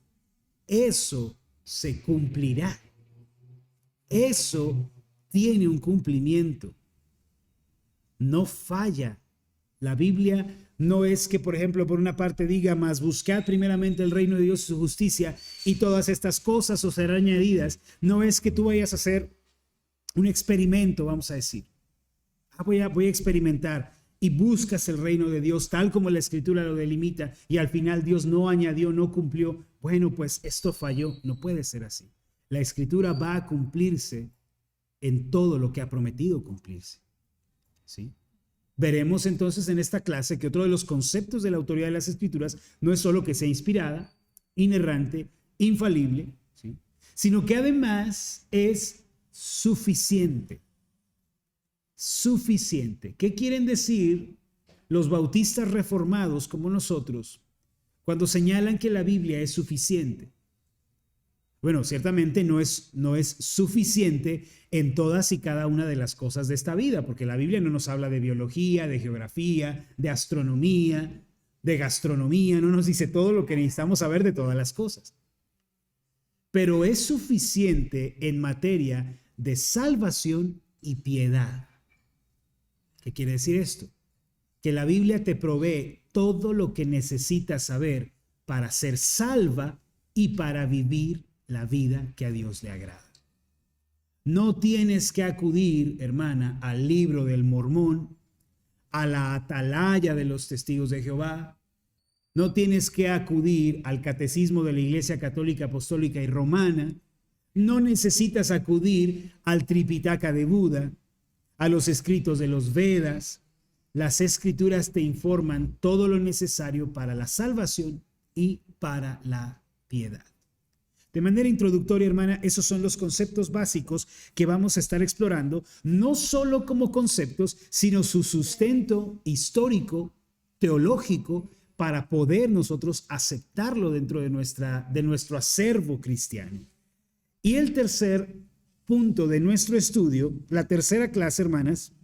eso se cumplirá. Eso tiene un cumplimiento. No falla. La Biblia No es que, por ejemplo, por una parte diga, más buscad primeramente el reino de Dios y su justicia y todas estas cosas os serán añadidas. No es que tú vayas a hacer un experimento, vamos a decir. Voy a experimentar y buscas el reino de Dios tal como la Escritura lo delimita y al final Dios no añadió, no cumplió. Bueno, pues esto falló. No puede ser así. La Escritura va a cumplirse en todo lo que ha prometido cumplirse. ¿Sí? Veremos entonces en esta clase que otro de los conceptos de la autoridad de las Escrituras no es solo que sea inspirada, inerrante, infalible, ¿sí? Sino que además es suficiente. Suficiente. ¿Qué quieren decir los bautistas reformados como nosotros cuando señalan que la Biblia es suficiente? Bueno, ciertamente no es suficiente en todas y cada una de las cosas de esta vida, porque la Biblia no nos habla de biología, de geografía, de astronomía, de gastronomía, no nos dice todo lo que necesitamos saber de todas las cosas. Pero es suficiente en materia de salvación y piedad. ¿Qué quiere decir esto? Que la Biblia te provee todo lo que necesitas saber para ser salva y para vivir la vida que a Dios le agrada. No tienes que acudir, hermana, al libro del Mormón, a la atalaya de los testigos de Jehová. No tienes que acudir al catecismo de la Iglesia Católica, Apostólica y Romana. No necesitas acudir al Tripitaka de Buda, a los escritos de los Vedas. Las Escrituras te informan todo lo necesario para la salvación y para la piedad. De manera introductoria, hermana, esos son los conceptos básicos que vamos a estar explorando, no solo como conceptos, sino su sustento histórico, teológico, para poder nosotros aceptarlo dentro de nuestro acervo cristiano. Y el tercer punto de nuestro estudio, la tercera clase, hermanas,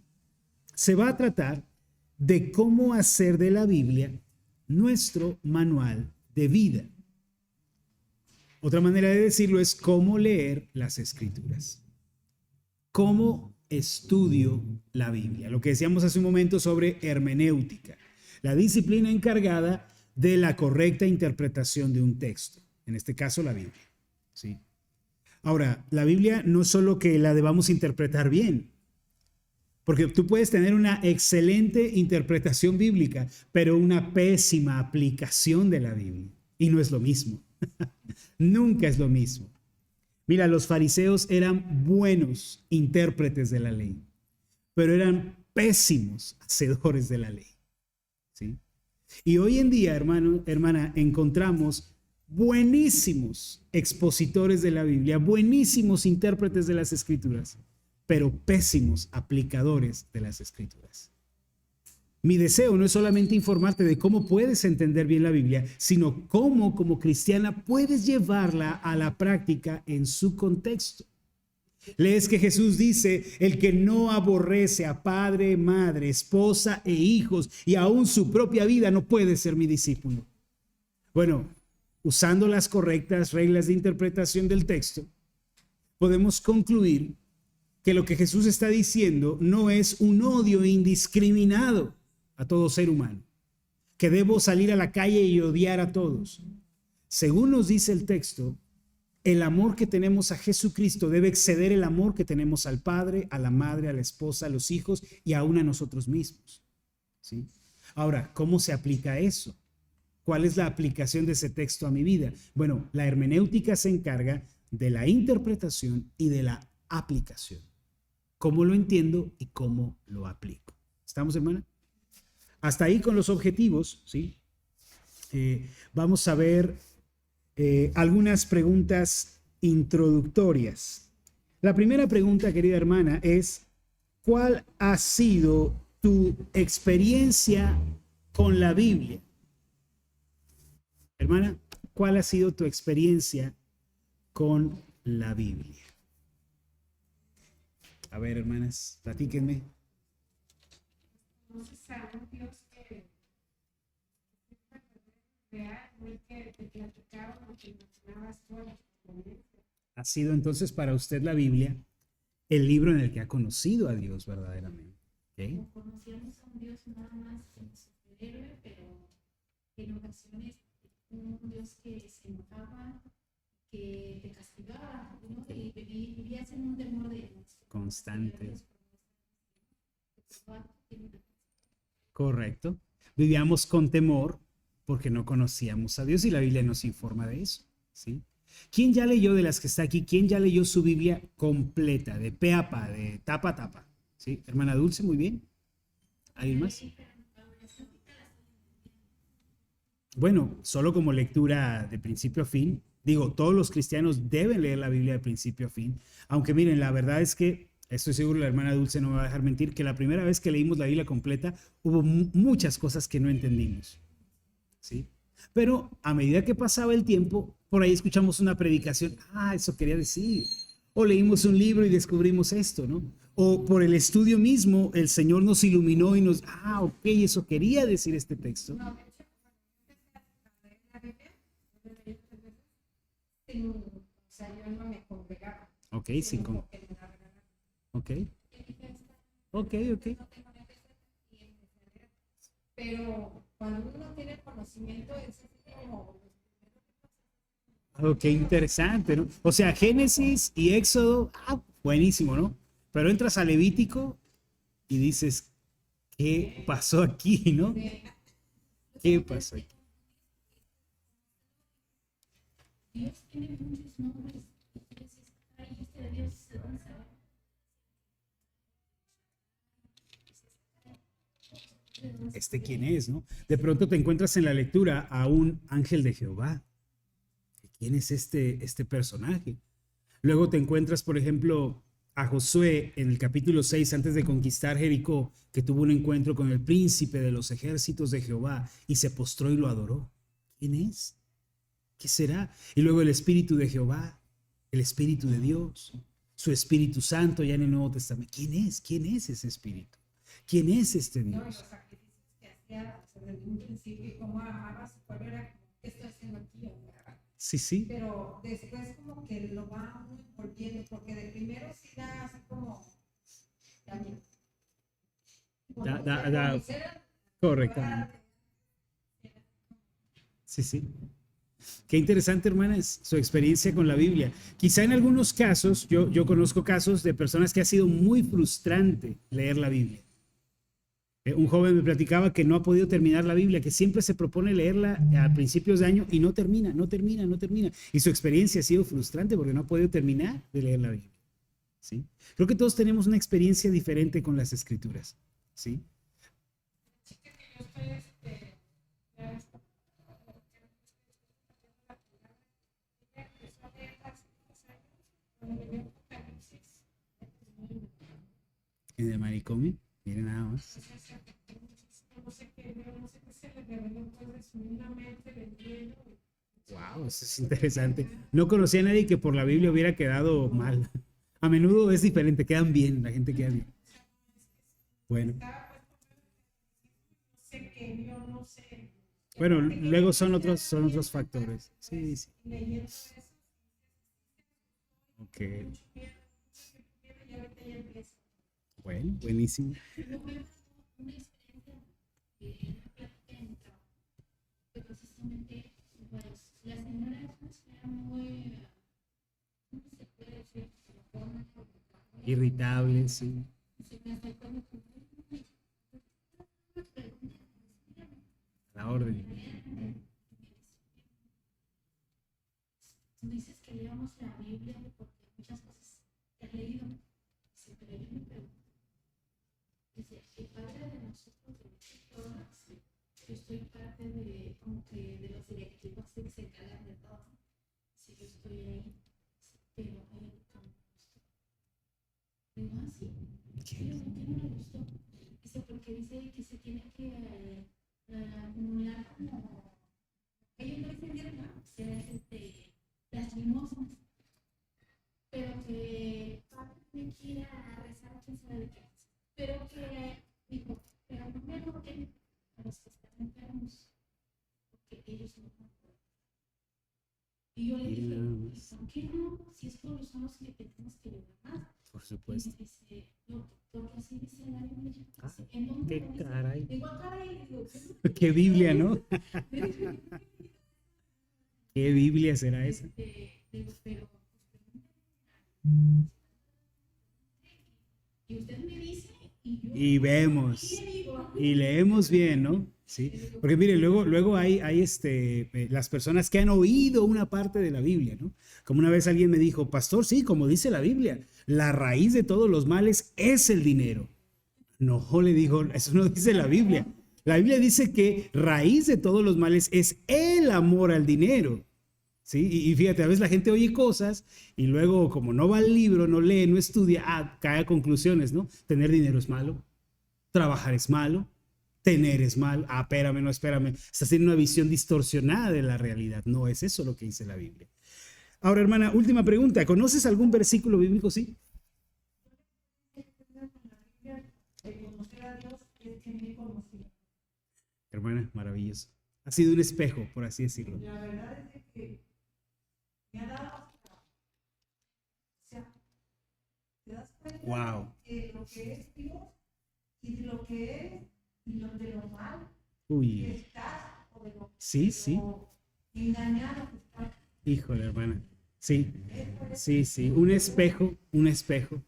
se va a tratar de cómo hacer de la Biblia nuestro manual de vida. Otra manera de decirlo es cómo leer las Escrituras. ¿Cómo estudio la Biblia? Lo que decíamos hace un momento sobre hermenéutica, la disciplina encargada de la correcta interpretación de un texto, en este caso la Biblia. ¿Sí? Ahora, la Biblia no es solo que la debamos interpretar bien, porque tú puedes tener una excelente interpretación bíblica, pero una pésima aplicación de la Biblia, y no es lo mismo. Nunca es lo mismo. Mira, los fariseos eran buenos intérpretes de la ley, pero eran pésimos hacedores de la ley. ¿Sí? Y hoy en día, hermana, encontramos buenísimos expositores de la Biblia, buenísimos intérpretes de las Escrituras, pero pésimos aplicadores de las Escrituras. Mi deseo no es solamente informarte de cómo puedes entender bien la Biblia, sino cómo como cristiana puedes llevarla a la práctica en su contexto. Lees que Jesús dice, el que no aborrece a padre, madre, esposa e hijos y aún su propia vida no puede ser mi discípulo. Bueno, usando las correctas reglas de interpretación del texto, podemos concluir que lo que Jesús está diciendo no es un odio indiscriminado a todo ser humano, que debo salir a la calle y odiar a todos. Según nos dice el texto, el amor que tenemos a Jesucristo debe exceder el amor que tenemos al padre, a la madre, a la esposa, a los hijos y aún a nosotros mismos. ¿Sí? Ahora, ¿cómo se aplica eso? ¿Cuál es la aplicación de ese texto a mi vida? Bueno, la hermenéutica se encarga de la interpretación y de la aplicación. ¿Cómo lo entiendo y cómo lo aplico? ¿Estamos, hermana? Hasta ahí con los objetivos, ¿sí? Vamos a ver algunas preguntas introductorias. La primera pregunta, querida hermana, es ¿cuál ha sido tu experiencia con la Biblia? Hermana, ¿cuál ha sido tu experiencia con la Biblia? A ver, hermanas, platíquenme. No se sabe un Dios que real, no el que te platicaba o que imaginabas todo. Ha sido entonces para usted la Biblia el libro en el que ha conocido a Dios verdaderamente. ¿Okay? Conocíamos a un Dios nada más que nos héroe, pero en ocasiones un Dios que se enojaba, que te castigaba, ¿no? Y vivías en un temor de Constante. Dios, Correcto. Vivíamos con temor porque no conocíamos a Dios y la Biblia nos informa de eso, ¿sí? ¿Quién ya leyó de las que está aquí? ¿Quién ya leyó su Biblia completa, de pe a pa, de tapa a tapa? ¿Sí? Hermana Dulce, muy bien. ¿Alguien más? Bueno, solo como lectura de principio a fin. Digo, todos los cristianos deben leer la Biblia de principio a fin. Aunque miren, la verdad es que, estoy seguro la hermana Dulce no me va a dejar mentir, que la primera vez que leímos la Biblia completa hubo muchas cosas que no entendimos. ¿Sí? Pero a medida que pasaba el tiempo, por ahí escuchamos una predicación, eso quería decir. O leímos un libro y descubrimos esto, ¿no? O por el estudio mismo, el Señor nos iluminó y nos, ok, eso quería decir este texto. no, de hecho, cuando empecé a leer la Biblia, o sea, yo no me congregaba. Ok, sí, Como que me la regalaban. ok, Y dije, ok, ok. no tengo necesidad y empecé a leer. Pero cuando uno tiene conocimiento, es así como Ok, interesante, ¿no? O sea, Génesis y Éxodo, buenísimo, ¿no? Pero entras a Levítico y dices, ¿qué pasó aquí, no? ¿Qué pasó aquí? Dios tiene muchos nombres. Entonces, ay, este Dios, ¿de dónde se va? ¿Quién es, no? De pronto te encuentras en la lectura a un ángel de Jehová. ¿Quién es este personaje? Luego te encuentras, por ejemplo, a Josué en el capítulo 6, antes de conquistar Jericó, que tuvo un encuentro con el príncipe de los ejércitos de Jehová y se postró y lo adoró. ¿Quién es? ¿Qué será? Y luego el Espíritu de Jehová, el Espíritu de Dios, su Espíritu Santo ya en el Nuevo Testamento. ¿Quién es? ¿Quién es ese Espíritu? ¿Quién es este No, y los Dios? sacrificios que hacía, o sea, desde un principio, y cómo amaba a su pueblo, era como, ¿qué estoy haciendo aquí? Sí, sí. Pero después como que lo va uno envolviendo, porque de primero sí da así como, da miedo. Correctamente. Sí, sí. Qué interesante, hermana, es su experiencia con la Biblia. Quizá en algunos casos, yo conozco casos de personas que ha sido muy frustrante leer la Biblia. Un joven me platicaba que no ha podido terminar la Biblia, que siempre se propone leerla a principios de año y no termina, no termina, no termina. Y su experiencia ha sido frustrante porque no ha podido terminar de leer la Biblia. ¿Sí? Creo que todos tenemos una experiencia diferente con las escrituras. ¿Sí? Sí que yo estoy, ya empezó a leer hace 2 años, cuando me dio Apocalipsis, En el manicomio, miren nada más. no sé qué, no sé qué se le reveló, pues de su misma mente, le entiendo. Wow, eso es interesante. No conocía a nadie que por la Biblia hubiera quedado mal. A menudo es diferente, quedan bien, la gente queda bien. Bueno, No sé qué, yo no sé. bueno, luego son otros factores. Sí, sí. Leyendo eso, Ok. mucho miedo, y ahorita ya empieza. Bueno, buenísimo. Yo me una experiencia en la plática en mi trabajo, que precisamente, pues, la señora es una señora muy, ¿cómo se puede decir? Irritable, sí. Se me acercó y me dijo, A la orden. tú dices que leamos la Biblia porque muchas cosas que he leído, siempre yo me pregunto, dice, el padre de nosotros, de todas, yo estoy parte de, como que de los directivos que se encargan de todo, si yo estoy ahí, pero hay algo que no me gustó. Digo, sí, pero ¿por qué no me gustó? Dice, porque dice que se tiene que acumular como, ellos no entendieron, ¿no? O sea, las limosnas, pero que padre me quiera rezar, quién sabe de qué, pero que dijo, pero no me roben a los que están enfermos, porque ellos no pueden. Y yo le dije, nada más. ¿por qué no? Si es por los somos que tenemos que llevar más. Por Y supuesto. me dice, no, porque así dice la Biblia. Ah, Dice, ¿en dónde qué lo dice? caray. Digo, "Ah, caray", digo, Qué Biblia, ¿no? ¿Qué Biblia será esa? digo, pero, y usted me dice, y yo, Y vemos, ¿qué digo? y leemos bien, ¿no? Sí, porque mire, luego hay las personas que han oído una parte de la Biblia, ¿no? Como una vez alguien me dijo, pastor, sí, como dice la Biblia, la raíz de todos los males es el dinero. No, le digo, eso no dice la Biblia. La Biblia dice que raíz de todos los males es el amor al dinero. ¿Sí? Y fíjate, a veces la gente oye cosas y luego, como no va al libro, no lee, no estudia, cae a conclusiones, ¿no? Tener dinero es malo, trabajar es malo, tener es malo. Espérame, no, espérame. Estás teniendo una visión distorsionada de la realidad. No es eso lo que dice la Biblia. Ahora, hermana, última pregunta. ¿Conoces algún versículo bíblico? Sí. Hermana, maravilloso. Ha sido un espejo, por así decirlo. La verdad es que me ha dado, o sea, te das cuenta Wow. de lo que es Dios y de lo que es y de lo mal que Uy. estás o de lo Sí, sí. engañado que estás. Híjole, hermana. Sí, sí, sí. Un espejo, un espejo.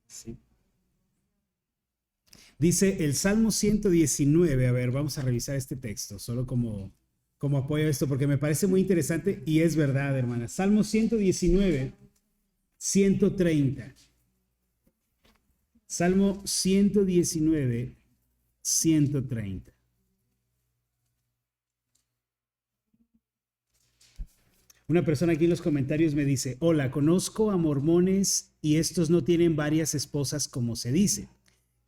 Sí. Dice el Salmo 119, a ver, vamos a revisar este texto, solo como apoyo a esto, porque me parece muy interesante y es verdad, hermana. Salmo 119, 130. Salmo 119, 130. Una persona aquí en los comentarios me dice, hola, conozco a mormones y estos no tienen varias esposas como se dice.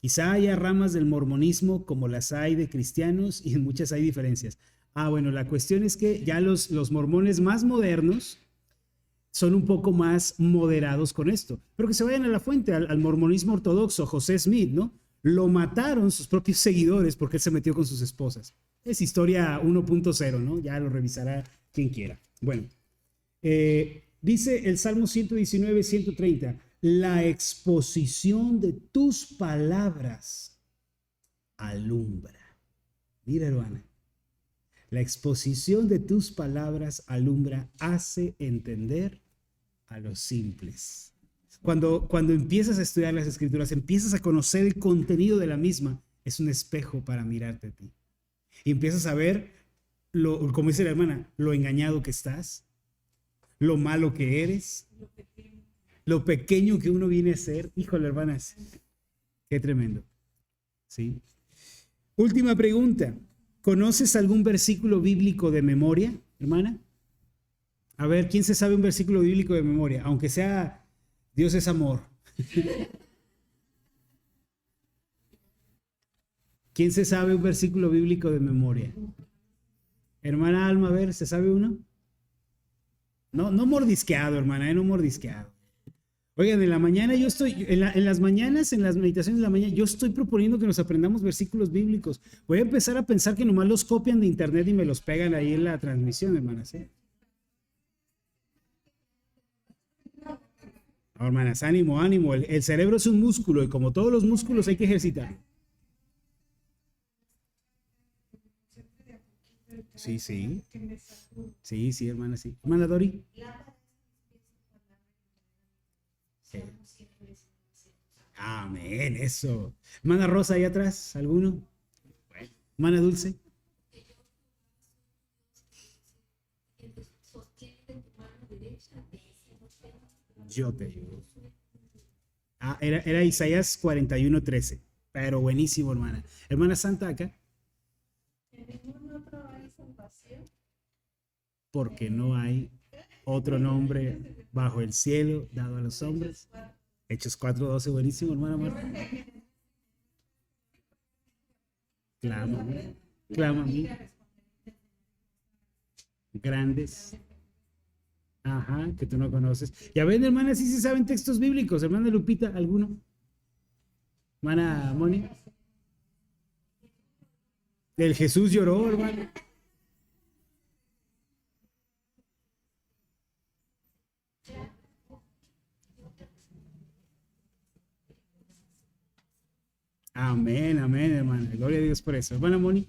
Quizá haya ramas del mormonismo como las hay de cristianos y en muchas hay diferencias. Bueno, la cuestión es que ya los mormones más modernos son un poco más moderados con esto. Pero que se vayan a la fuente, al mormonismo ortodoxo, José Smith, ¿no? Lo mataron sus propios seguidores porque él se metió con sus esposas. Es historia 1.0, ¿no? Ya lo revisará quien quiera. Bueno, dice el Salmo 119, 130, la exposición de tus palabras alumbra. Mira, hermana, la exposición de tus palabras alumbra, hace entender a los simples. Cuando empiezas a estudiar las escrituras, empiezas a conocer el contenido de la misma, es un espejo para mirarte a ti. Y empiezas a ver, como dice la hermana, lo engañado que estás, lo malo que eres, lo pequeño que uno viene a ser. Híjole, hermanas, qué tremendo. ¿Sí? Última pregunta. ¿Conoces algún versículo bíblico de memoria, hermana? A ver, ¿quién se sabe un versículo bíblico de memoria? Aunque sea Dios es amor. ¿Quién se sabe un versículo bíblico de memoria? Hermana Alma, a ver, ¿se sabe uno? No, no mordisqueado, hermana, no mordisqueado. Oigan, en la mañana yo estoy, en las mañanas, en las meditaciones de la mañana, yo estoy proponiendo que nos aprendamos versículos bíblicos. Voy a empezar a pensar que nomás los copian de internet y me los pegan ahí en la transmisión, hermanas. No, hermanas, ánimo, ánimo. El cerebro es un músculo y como todos los músculos hay que ejercitar. Sí, sí. Sí, sí, hermana, sí. Hermana Dori. Sí. Amén, eso. Hermana Rosa, ahí atrás, ¿alguno? Bueno. Hermana Dulce. Yo te ayudo. Era Isaías 41:13. Pero buenísimo, hermana. Hermana Santa acá. Porque no hay otro nombre bajo el cielo dado a los hombres. Hechos 4:12, buenísimo, hermana Marta. Clama, clama a mí. Grandes. Ajá, que tú no conoces. Ya ven, hermana, sí se saben textos bíblicos. Hermana Lupita, ¿alguno? Hermana Moni. El Jesús lloró, hermano. Amén, amén, hermana. Gloria a Dios por eso. Hermana Moni.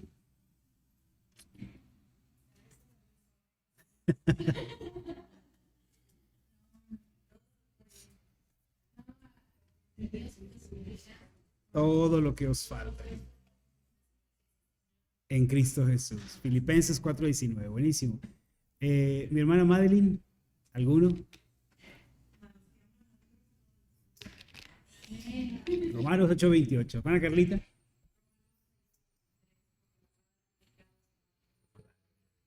Todo lo que os falta en Cristo Jesús. Filipenses 4:19. Buenísimo. Mi hermana Madeline, ¿alguno? Romanos 8:28. Hermana Carlita.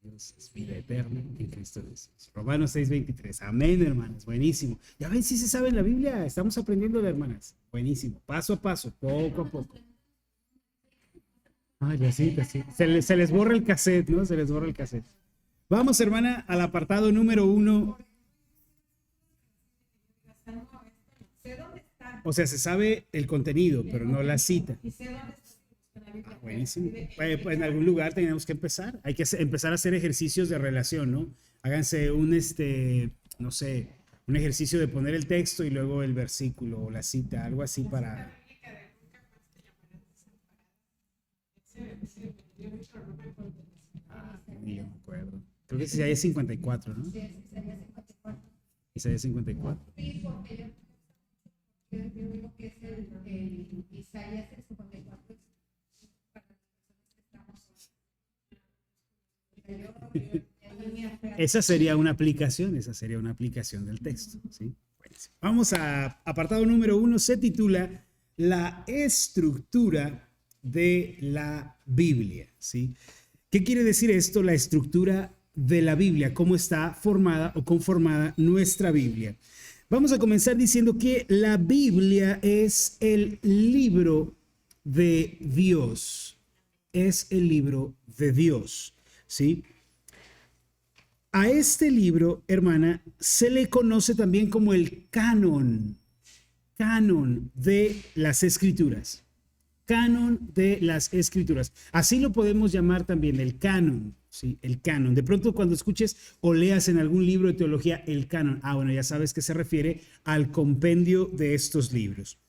Dios es vida eterna en Cristo Jesús. Romanos 6:23. Amén, hermanas. Buenísimo. Ya ven si se sabe en la Biblia. Estamos aprendiendo, hermanas. Buenísimo. Paso a paso, poco a poco. Ay, así, así. Se les borra el cassette, ¿no? Se les borra el cassette. Vamos, hermana, al apartado número 1. Sé dónde está. O sea, se sabe el contenido, pero no la cita. Y sé dónde está la Biblia. Buenísimo. Pues en algún lugar tenemos que empezar. Hay que empezar a hacer ejercicios de relación, ¿no? Háganse no sé, un ejercicio de poner el texto y luego el versículo o la cita, algo así para... Ah, ni yo me acuerdo. Creo que es Isaías 54, ¿no? Isaías 54. Sí, porque yo digo que es el Isaías 54 para las personas que estamos. Esa sería una aplicación del texto, ¿sí? Buenísimo. Vamos a apartado número 1, se titula La estructura de la Biblia, ¿sí? ¿Qué quiere decir esto? La estructura de la Biblia, cómo está formada o conformada nuestra Biblia. Vamos a comenzar diciendo que la Biblia es el libro de Dios. Es el libro de Dios, ¿sí? A este libro, hermana, se le conoce también como el canon de las Escrituras. Canon de las Escrituras. Así lo podemos llamar también, el canon, ¿sí? El canon. De pronto cuando escuches o leas en algún libro de teología el canon, bueno, ya sabes que se refiere al compendio de estos libros.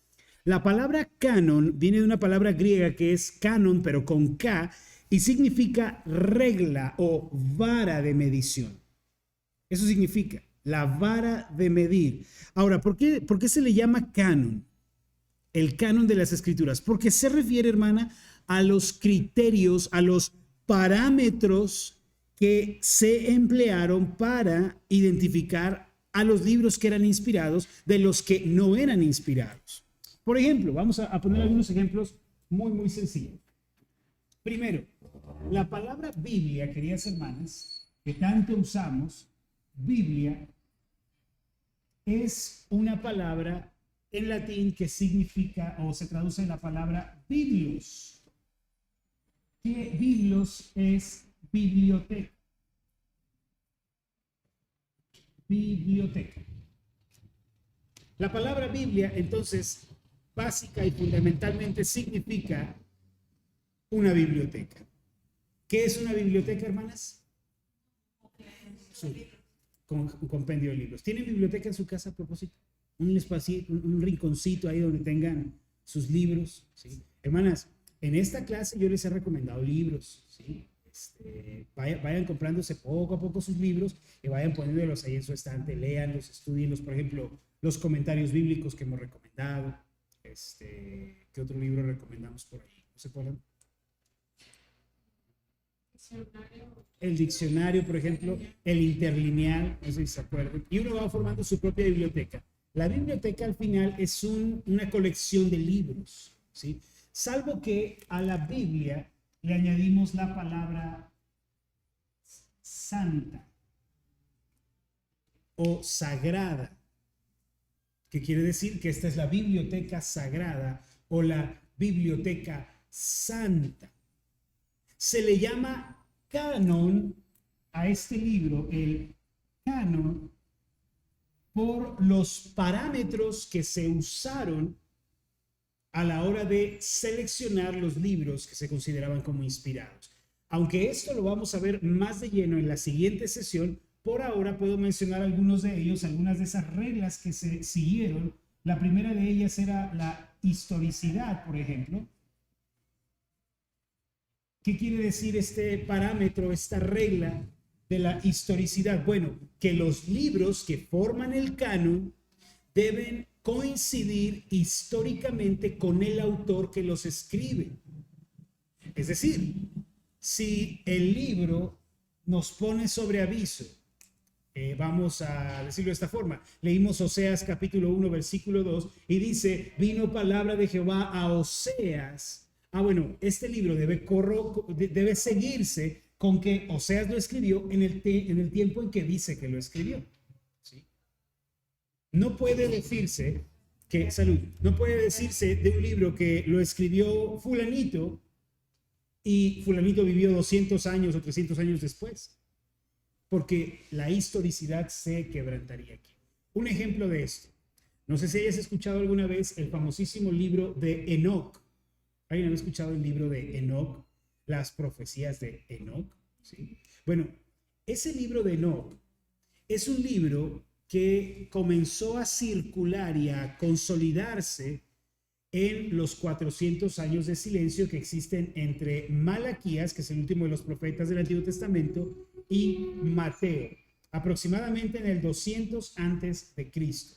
La palabra canon viene de una palabra griega que es canon, pero con K, y significa regla o vara de medición. Eso significa la vara de medir. Ahora, ¿por qué se le llama canon? El canon de las Escrituras, porque se refiere, hermana, a los criterios, a los parámetros que se emplearon para identificar a los libros que eran inspirados de los que no eran inspirados. Por ejemplo, vamos a poner algunos ejemplos muy, muy sencillos. Primero, la palabra Biblia, queridas hermanas, que tanto usamos, Biblia, es una palabra en latín que significa o se traduce en la palabra biblos. Que biblos es biblioteca. Biblioteca. La palabra Biblia, entonces, básica y fundamentalmente significa una biblioteca. ¿Qué es una biblioteca, hermanas? Sí, un compendio de libros. ¿Tienen biblioteca en su casa a propósito? Un espacio, un rinconcito ahí donde tengan sus libros, ¿sí? Hermanas, en esta clase yo les he recomendado libros, ¿sí? Vayan comprándose poco a poco sus libros y vayan poniéndolos ahí en su estante, léanlos, estudienlos, por ejemplo, los comentarios bíblicos que hemos recomendado. ¿Qué otro libro recomendamos por ahí? ¿No se acuerdan? El diccionario, por ejemplo, el interlineal, no sé si se acuerdan, y uno va formando su propia biblioteca. La biblioteca al final es una colección de libros, ¿sí? Salvo que a la Biblia le añadimos la palabra santa o sagrada, que quiere decir que esta es la biblioteca sagrada o la biblioteca santa. Se le llama canon a este libro, el canon, por los parámetros que se usaron a la hora de seleccionar los libros que se consideraban como inspirados. Aunque esto lo vamos a ver más de lleno en la siguiente sesión, por ahora puedo mencionar algunos de ellos, algunas de esas reglas que se siguieron. La primera de ellas era la historicidad, por ejemplo. ¿Qué quiere decir este parámetro, esta regla de la historicidad? Bueno, que los libros que forman el canon deben coincidir históricamente con el autor que los escribe. Es decir, si el libro nos pone sobre aviso, vamos a decirlo de esta forma, leímos Oseas capítulo 1 versículo 2 y dice, vino palabra de Jehová a Oseas. Bueno, este libro debe seguirse con que Oseas lo escribió en el tiempo en que dice que lo escribió. ¿Sí? No puede decirse no puede decirse de un libro que lo escribió fulanito y fulanito vivió 200 años o 300 años después, porque la historicidad se quebrantaría aquí. Un ejemplo de esto, no sé si hayas escuchado alguna vez el famosísimo libro de Enoc. ¿Alguien ha escuchado el libro de Enoc? Las profecías de Enoc. ¿Sí? Bueno, ese libro de Enoc es un libro que comenzó a circular y a consolidarse en los 400 años de silencio que existen entre Malaquías, que es el último de los profetas del Antiguo Testamento, y Mateo, aproximadamente en el 200 antes de Cristo.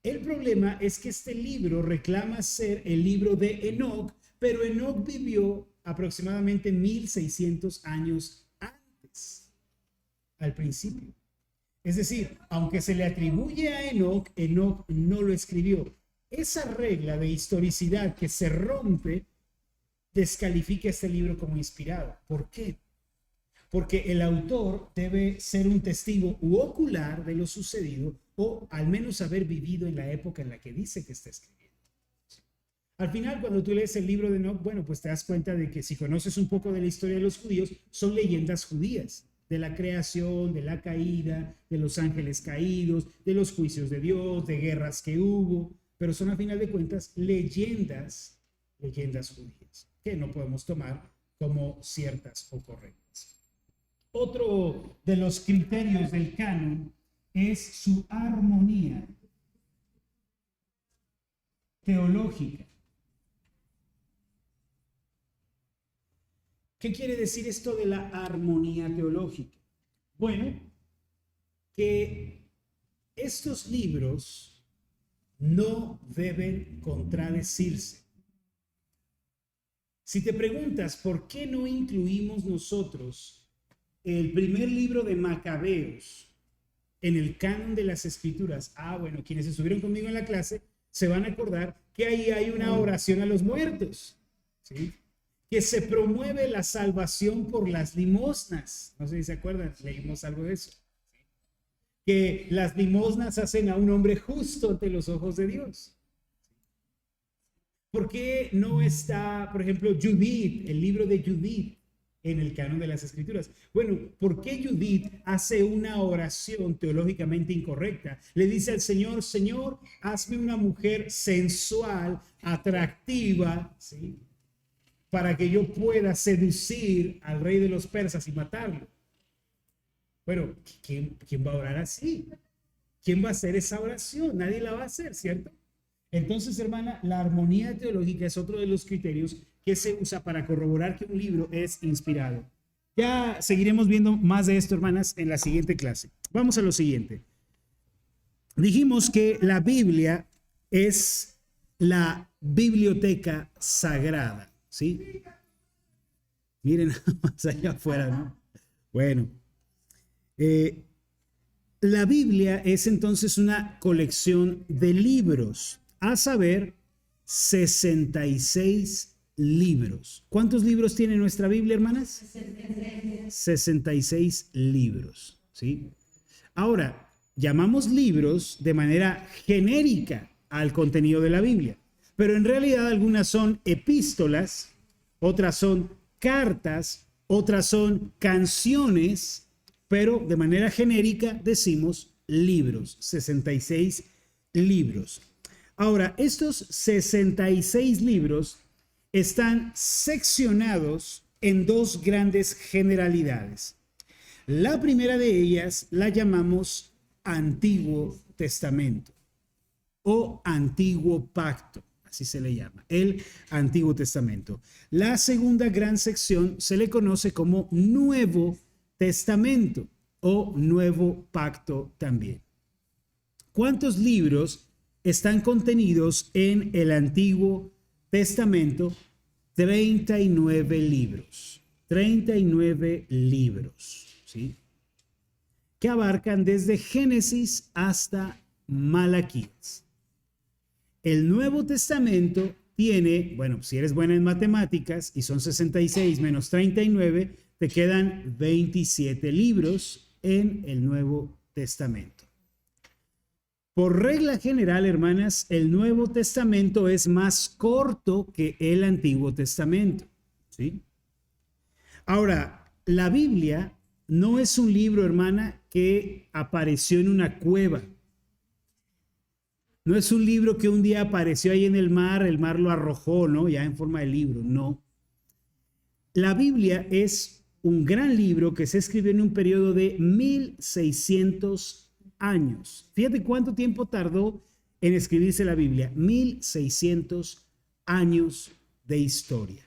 El problema es que este libro reclama ser el libro de Enoc, pero Enoc vivió aproximadamente 1600 años antes, al principio. Es decir, aunque se le atribuye a Enoc, Enoc no lo escribió. Esa regla de historicidad que se rompe descalifica este libro como inspirado. ¿Por qué? Porque el autor debe ser un testigo u ocular de lo sucedido o al menos haber vivido en la época en la que dice que está escribiendo. Al final, cuando tú lees el libro de Enoc, bueno, pues te das cuenta de que si conoces un poco de la historia de los judíos, son leyendas judías, de la creación, de la caída, de los ángeles caídos, de los juicios de Dios, de guerras que hubo, pero son a final de cuentas leyendas judías, que no podemos tomar como ciertas o correctas. Otro de los criterios del canon es su armonía teológica. ¿Qué quiere decir esto de la armonía teológica? Bueno, que estos libros no deben contradecirse. Si te preguntas por qué no incluimos nosotros el primer libro de Macabeos en el canon de las Escrituras, bueno, quienes estuvieron conmigo en la clase se van a acordar que ahí hay una oración a los muertos, ¿sí? Que se promueve la salvación por las limosnas. No sé si se acuerdan, leímos algo de eso. Que las limosnas hacen a un hombre justo ante los ojos de Dios. ¿Por qué no está, por ejemplo, Judith, el libro de Judith, en el canon de las Escrituras? Bueno, ¿por qué Judith hace una oración teológicamente incorrecta? Le dice al Señor, Señor, hazme una mujer sensual, atractiva, ¿sí?, para que yo pueda seducir al rey de los persas y matarlo. Bueno, ¿quién va a orar así? ¿Quién va a hacer esa oración? Nadie la va a hacer, ¿cierto? Entonces, hermana, la armonía teológica es otro de los criterios que se usa para corroborar que un libro es inspirado. Ya seguiremos viendo más de esto, hermanas, en la siguiente clase. Vamos a lo siguiente. Dijimos que la Biblia es la biblioteca sagrada, ¿sí? Miren más allá afuera, ¿no? Bueno, la Biblia es entonces una colección de libros, a saber, 66 libros. ¿Cuántos libros tiene nuestra Biblia, hermanas? 66 libros, ¿sí? Ahora, llamamos libros de manera genérica al contenido de la Biblia, pero en realidad algunas son epístolas, otras son cartas, otras son canciones, pero de manera genérica decimos libros, 66 libros. Ahora, estos 66 libros están seccionados en dos grandes generalidades. La primera de ellas la llamamos Antiguo Testamento o Antiguo Pacto. así se le llama, el Antiguo Testamento. La segunda gran sección se le conoce como Nuevo Testamento o Nuevo Pacto también. ¿Cuántos libros están contenidos en el Antiguo Testamento? 39 libros. 39 libros, ¿sí? Que abarcan desde Génesis hasta Malaquías. El Nuevo Testamento tiene, bueno, si eres buena en matemáticas y son 66 menos 39, te quedan 27 libros en el Nuevo Testamento. Por regla general, hermanas, el Nuevo Testamento es más corto que el Antiguo Testamento, ¿sí? Ahora, la Biblia no es un libro, hermana, que apareció en una cueva. No es un libro que un día apareció ahí en el mar lo arrojó, ¿no? Ya en forma de libro, no. La Biblia es un gran libro que se escribió en un periodo de 1600 años. Fíjate cuánto tiempo tardó en escribirse la Biblia. 1600 años de historia.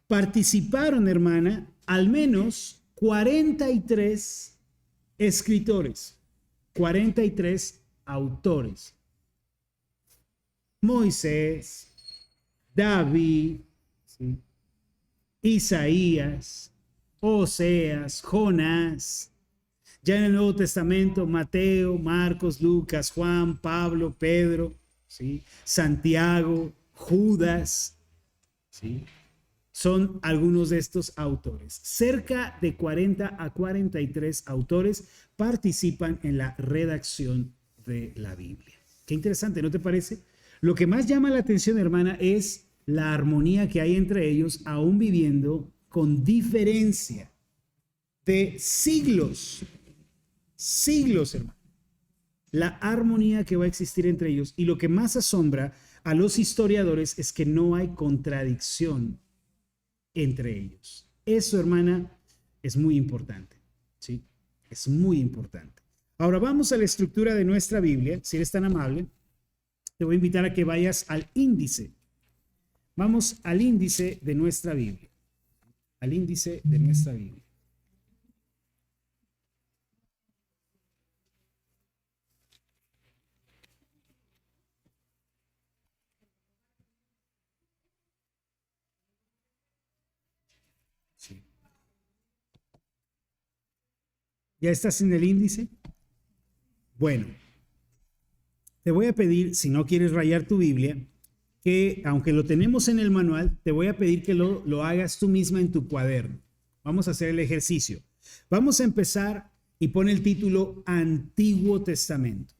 Participaron, hermana, al menos 43 escritores, 43 autores. Moisés, David, ¿sí? Isaías, Oseas, Jonás. Ya en el Nuevo Testamento, Mateo, Marcos, Lucas, Juan, Pablo, Pedro, ¿sí? Santiago, Judas, ¿sí? Son algunos de estos autores. Cerca de 40 a 43 autores participan en la redacción de la Biblia. Qué interesante, ¿no te parece? Lo que más llama la atención, hermana, es la armonía que hay entre ellos, aún viviendo con diferencia de siglos, hermano. La armonía que va a existir entre ellos. Y lo que más asombra a los historiadores es que no hay contradicción entre ellos. Eso, hermana, es muy importante, ¿sí? Es muy importante. Ahora vamos a la estructura de nuestra Biblia. Si eres tan amable, te voy a invitar a que vayas al índice. Vamos al índice de nuestra Biblia. Al índice de nuestra Biblia. Sí. ¿Ya estás en el índice? Bueno, te voy a pedir, si no quieres rayar tu Biblia, que aunque lo tenemos en el manual, te voy a pedir que lo hagas tú misma en tu cuaderno. Vamos a hacer el ejercicio. Vamos a empezar y pone el título Antiguo Testamento.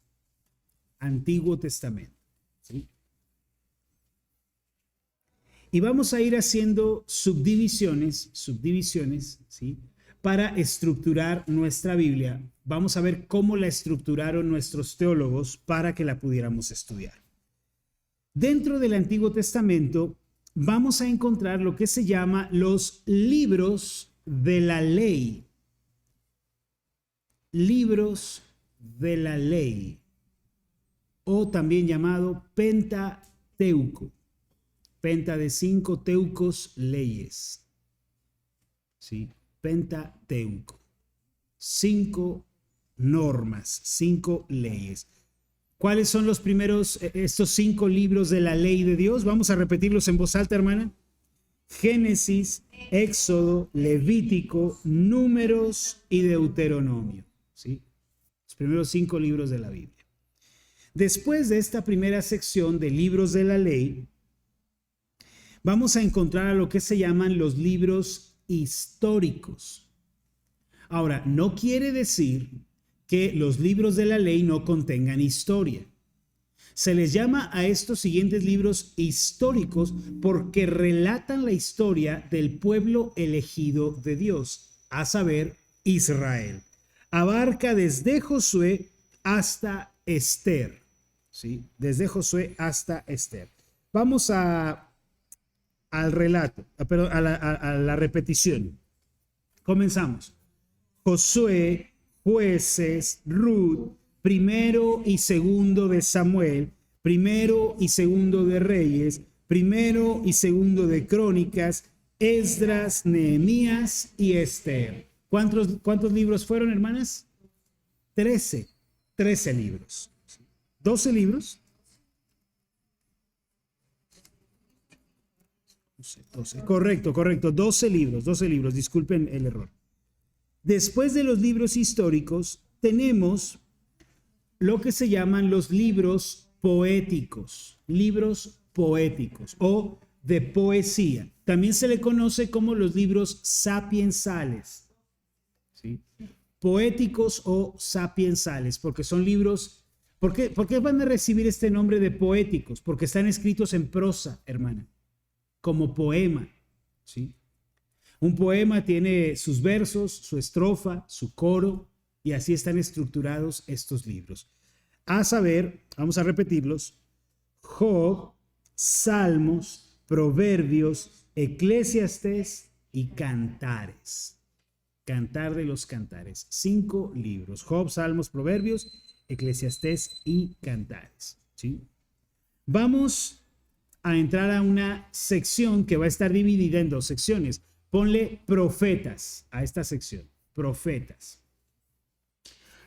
Antiguo Testamento, ¿sí? Y vamos a ir haciendo subdivisiones, ¿sí? Para estructurar nuestra Biblia. Vamos a ver cómo la estructuraron nuestros teólogos para que la pudiéramos estudiar. Dentro del Antiguo Testamento vamos a encontrar lo que se llama los libros de la ley. Libros de la ley, o también llamado Pentateuco. Penta de 5, teucos, leyes. ¿Sí? Pentateuco. 5 normas, 5 leyes. ¿Cuáles son los primeros, estos 5 libros de la ley de Dios? Vamos a repetirlos en voz alta, hermana. Génesis, Éxodo, Levítico, Números y Deuteronomio. ¿Sí? Los primeros 5 libros de la Biblia. Después de esta primera sección de libros de la ley, vamos a encontrar a lo que se llaman los libros históricos. Ahora, no quiere decir que los libros de la ley no contengan historia. Se les llama a estos siguientes libros históricos porque relatan la historia del pueblo elegido de Dios, a saber, Israel. Abarca desde Josué hasta Esther, ¿sí? Desde Josué hasta Esther. Vamos al relato, a la repetición. Comenzamos. Josué, Jueces, Ruth, primero y segundo de Samuel, Primero y segundo de Reyes, primero y segundo de Crónicas, Esdras, Nehemías y Esther. ¿Cuántos libros fueron, hermanas? 13 libros. 12 libros. 12. Correcto. 12 libros. Disculpen el error. Después de los libros históricos, tenemos lo que se llaman los libros poéticos o de poesía. También se le conoce como los libros sapiensales, ¿sí? Poéticos o sapiensales, porque son libros. ¿Por qué van a recibir este nombre de poéticos? Porque están escritos en prosa, hermana, como poema, ¿sí? Un poema tiene sus versos, su estrofa, su coro, y así están estructurados estos libros. A saber, vamos a repetirlos: Job, Salmos, Proverbios, Eclesiastés y Cantares. Cantar de los Cantares. 5 libros: Job, Salmos, Proverbios, Eclesiastés y Cantares, ¿sí? Vamos a entrar a una sección que va a estar dividida en 2 secciones. Ponle profetas a esta sección. Profetas.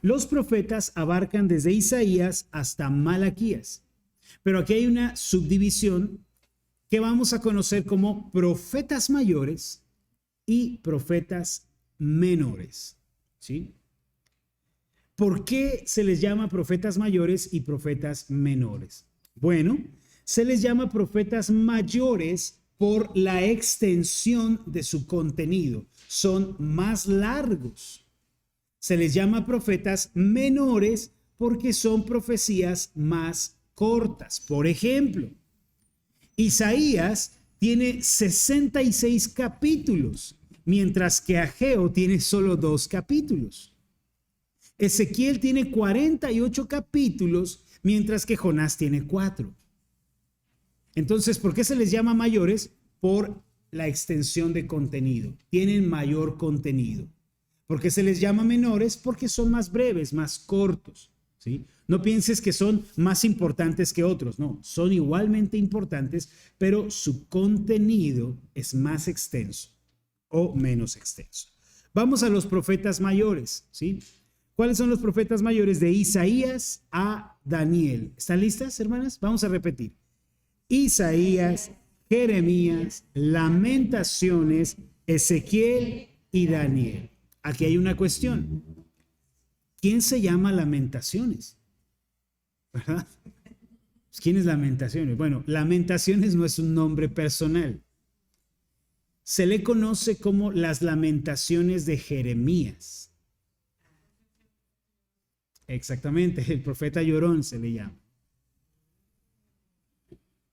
Los profetas abarcan desde Isaías hasta Malaquías. Pero aquí hay una subdivisión que vamos a conocer como profetas mayores y profetas menores, ¿sí? ¿Por qué se les llama profetas mayores y profetas menores? Bueno, se les llama profetas mayores por la extensión de su contenido. Son más largos. Se les llama profetas menores porque son profecías más cortas. Por ejemplo, Isaías tiene 66 capítulos, mientras que Ageo tiene solo 2 capítulos. Ezequiel tiene 48 capítulos, mientras que Jonás tiene 4. Entonces, ¿por qué se les llama mayores? Por la extensión de contenido. Tienen mayor contenido. ¿Por qué se les llama menores? Porque son más breves, más cortos, ¿sí? No pienses que son más importantes que otros. No, son igualmente importantes, pero su contenido es más extenso o menos extenso. Vamos a los profetas mayores, ¿sí? ¿Cuáles son los profetas mayores? De Isaías a Daniel. ¿Están listas, hermanas? Vamos a repetir. Isaías, Jeremías, Lamentaciones, Ezequiel y Daniel. Aquí hay una cuestión. ¿Quién se llama Lamentaciones? ¿Verdad? ¿Quién es Lamentaciones? Bueno, Lamentaciones no es un nombre personal. Se le conoce como las Lamentaciones de Jeremías. Exactamente, el profeta llorón se le llama.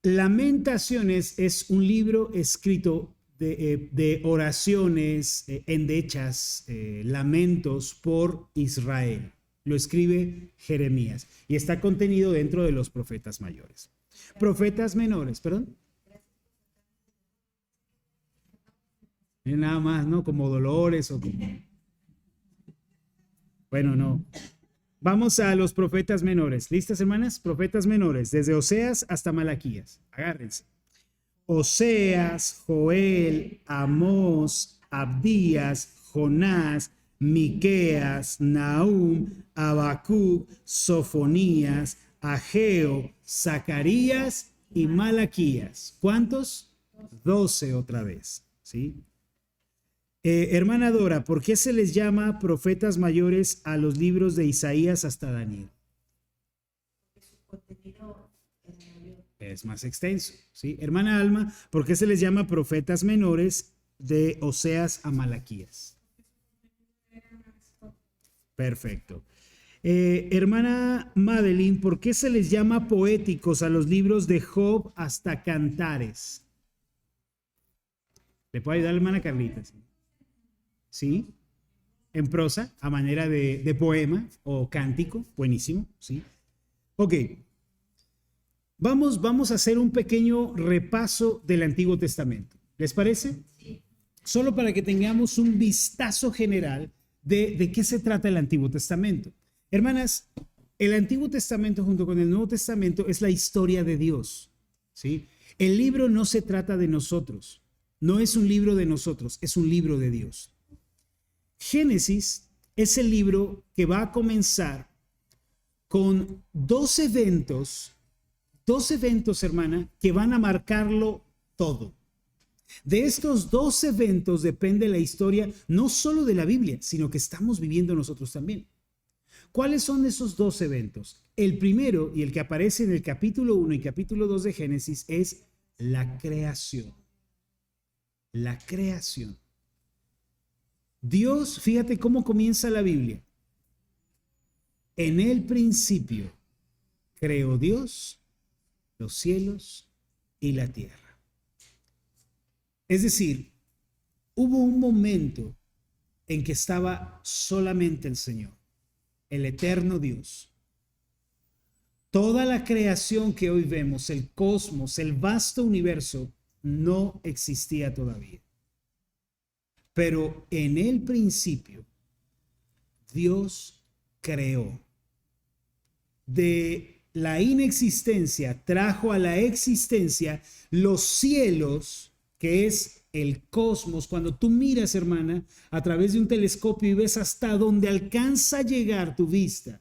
Lamentaciones es un libro escrito de oraciones, endechas, lamentos por Israel. Lo escribe Jeremías y está contenido dentro de los profetas mayores. Profetas menores, perdón. Nada más, ¿no? Como Dolores o como... Bueno, no. Vamos a los profetas menores. ¿Listas, hermanas? Profetas menores, desde Oseas hasta Malaquías. Agárrense. Oseas, Joel, Amós, Abdías, Jonás, Miqueas, Nahum, Habacuc, Sofonías, Ageo, Zacarías y Malaquías. ¿Cuántos? 12 otra vez, ¿sí? Hermana Dora, ¿por qué se les llama profetas mayores a los libros de Isaías hasta Daniel? Es más extenso, ¿sí? Hermana Alma, ¿por qué se les llama profetas menores de Oseas a Malaquías? Perfecto. Hermana Madeline, ¿por qué se les llama poéticos a los libros de Job hasta Cantares? ¿Le puedo ayudar, hermana Carlita? ¿Sí? En prosa, a manera de poema o cántico. Buenísimo, ¿sí? Ok. Vamos a hacer un pequeño repaso del Antiguo Testamento. ¿Les parece? Sí. Solo para que tengamos un vistazo general de qué se trata el Antiguo Testamento. Hermanas, el Antiguo Testamento junto con el Nuevo Testamento es la historia de Dios, ¿sí? El libro no se trata de nosotros, no es un libro de nosotros, es un libro de Dios. Génesis es el libro que va a comenzar con dos eventos, hermana, que van a marcarlo todo. De estos dos eventos depende la historia no solo de la Biblia, sino que estamos viviendo nosotros también. ¿Cuáles son esos dos eventos? El primero, y el que aparece en el capítulo 1 y capítulo 2 de Génesis, es la creación. La creación. Dios, fíjate cómo comienza la Biblia. En el principio creó Dios los cielos y la tierra. Es decir, hubo un momento en que estaba solamente el Señor, el eterno Dios. Toda la creación que hoy vemos, el cosmos, el vasto universo, no existía todavía. Pero en el principio, Dios creó. De la inexistencia trajo a la existencia los cielos, que es el cosmos. Cuando tú miras, hermana, a través de un telescopio y ves hasta donde alcanza a llegar tu vista.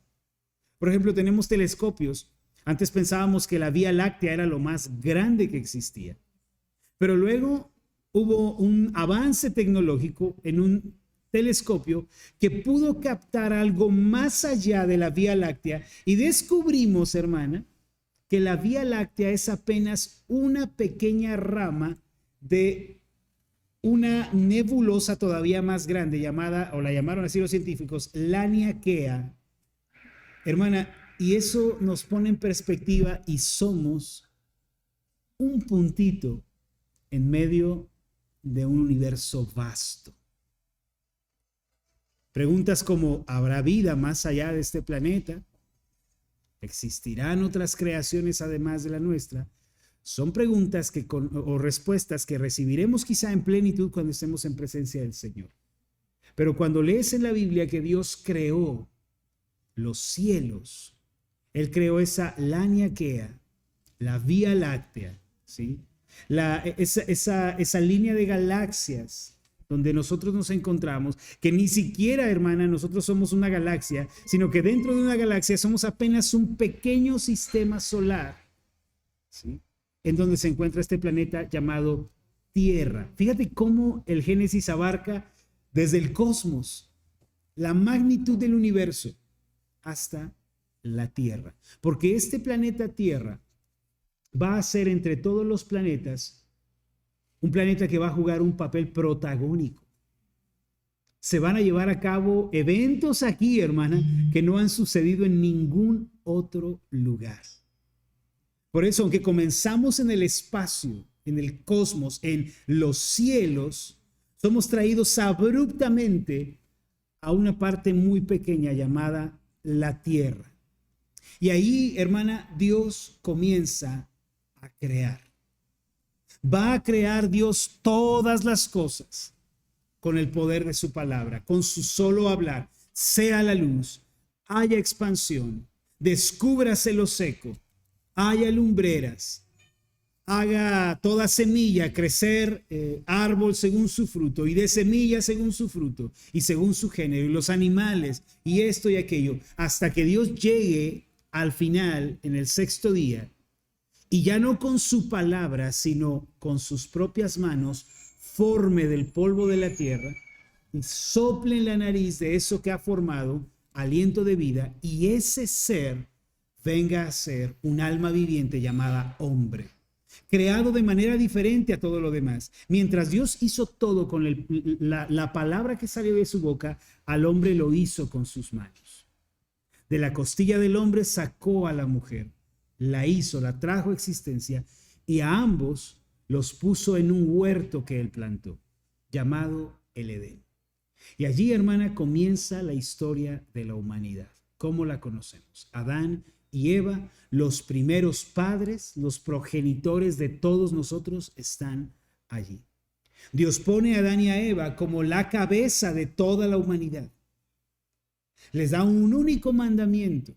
Por ejemplo, tenemos telescopios. Antes pensábamos que la Vía Láctea era lo más grande que existía. Pero luego hubo un avance tecnológico en un telescopio que pudo captar algo más allá de la Vía Láctea y descubrimos, hermana, que la Vía Láctea es apenas una pequeña rama de una nebulosa todavía más grande llamada, o la llamaron así los científicos, Laniakea. Hermana, y eso nos pone en perspectiva y somos un puntito en medio de un universo vasto. Preguntas como, ¿habrá vida más allá de este planeta? ¿Existirán otras creaciones además de la nuestra? Son preguntas o respuestas que recibiremos quizá en plenitud cuando estemos en presencia del Señor. Pero cuando lees en la Biblia que Dios creó los cielos, Él creó esa Laniakea, la Vía Láctea, ¿sí? Esa línea de galaxias donde nosotros nos encontramos, que ni siquiera, hermana, nosotros somos una galaxia, sino que dentro de una galaxia somos apenas un pequeño sistema solar, ¿sí? En donde se encuentra este planeta llamado Tierra. Fíjate cómo el Génesis abarca desde el cosmos, la magnitud del universo, hasta la Tierra. Porque este planeta Tierra va a ser entre todos los planetas un planeta que va a jugar un papel protagónico. Se van a llevar a cabo eventos aquí, hermana, que no han sucedido en ningún otro lugar. Por eso, aunque comenzamos en el espacio, en el cosmos, en los cielos, somos traídos abruptamente a una parte muy pequeña llamada la tierra. Y ahí, hermana, Dios comienza a crear. Va a crear Dios todas las cosas con el poder de su palabra, con su solo hablar. Sea la luz, haya expansión, descúbrase lo seco, haya lumbreras, haga toda semilla crecer árbol según su fruto, y de semilla según su fruto y según su género, y los animales y esto y aquello, hasta que Dios llegue al final en el sexto día, y ya no con su palabra, sino con sus propias manos, forme del polvo de la tierra y sople en la nariz de eso que ha formado aliento de vida, y ese ser venga a ser un alma viviente llamada hombre, creado de manera diferente a todo lo demás. Mientras Dios hizo todo con la palabra que salió de su boca, al hombre lo hizo con sus manos. De la costilla del hombre sacó a la mujer, la hizo, la trajo a existencia, y a ambos los puso en un huerto que él plantó, llamado el Edén. Y allí, hermana, comienza la historia de la humanidad. ¿Cómo la conocemos? Adán y Eva, los primeros padres, los progenitores de todos nosotros, están allí. Dios pone a Adán y a Eva como la cabeza de toda la humanidad. Les da un único mandamiento: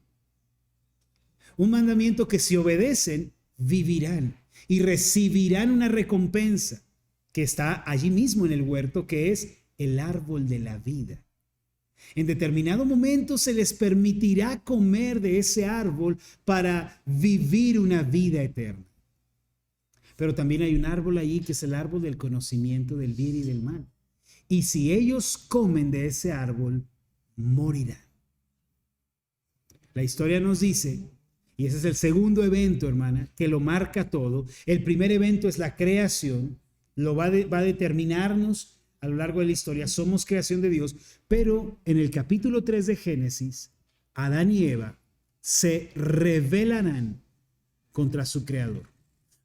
Un mandamiento que si obedecen, vivirán y recibirán una recompensa que está allí mismo en el huerto, que es el árbol de la vida. En determinado momento se les permitirá comer de ese árbol para vivir una vida eterna. Pero también hay un árbol allí que es el árbol del conocimiento del bien y del mal. Y si ellos comen de ese árbol, morirán. La historia nos dice, y ese es el segundo evento, hermana, que lo marca todo. El primer evento es la creación, va a determinarnos a lo largo de la historia, somos creación de Dios, pero en el capítulo 3 de Génesis, Adán y Eva se rebelarán contra su creador.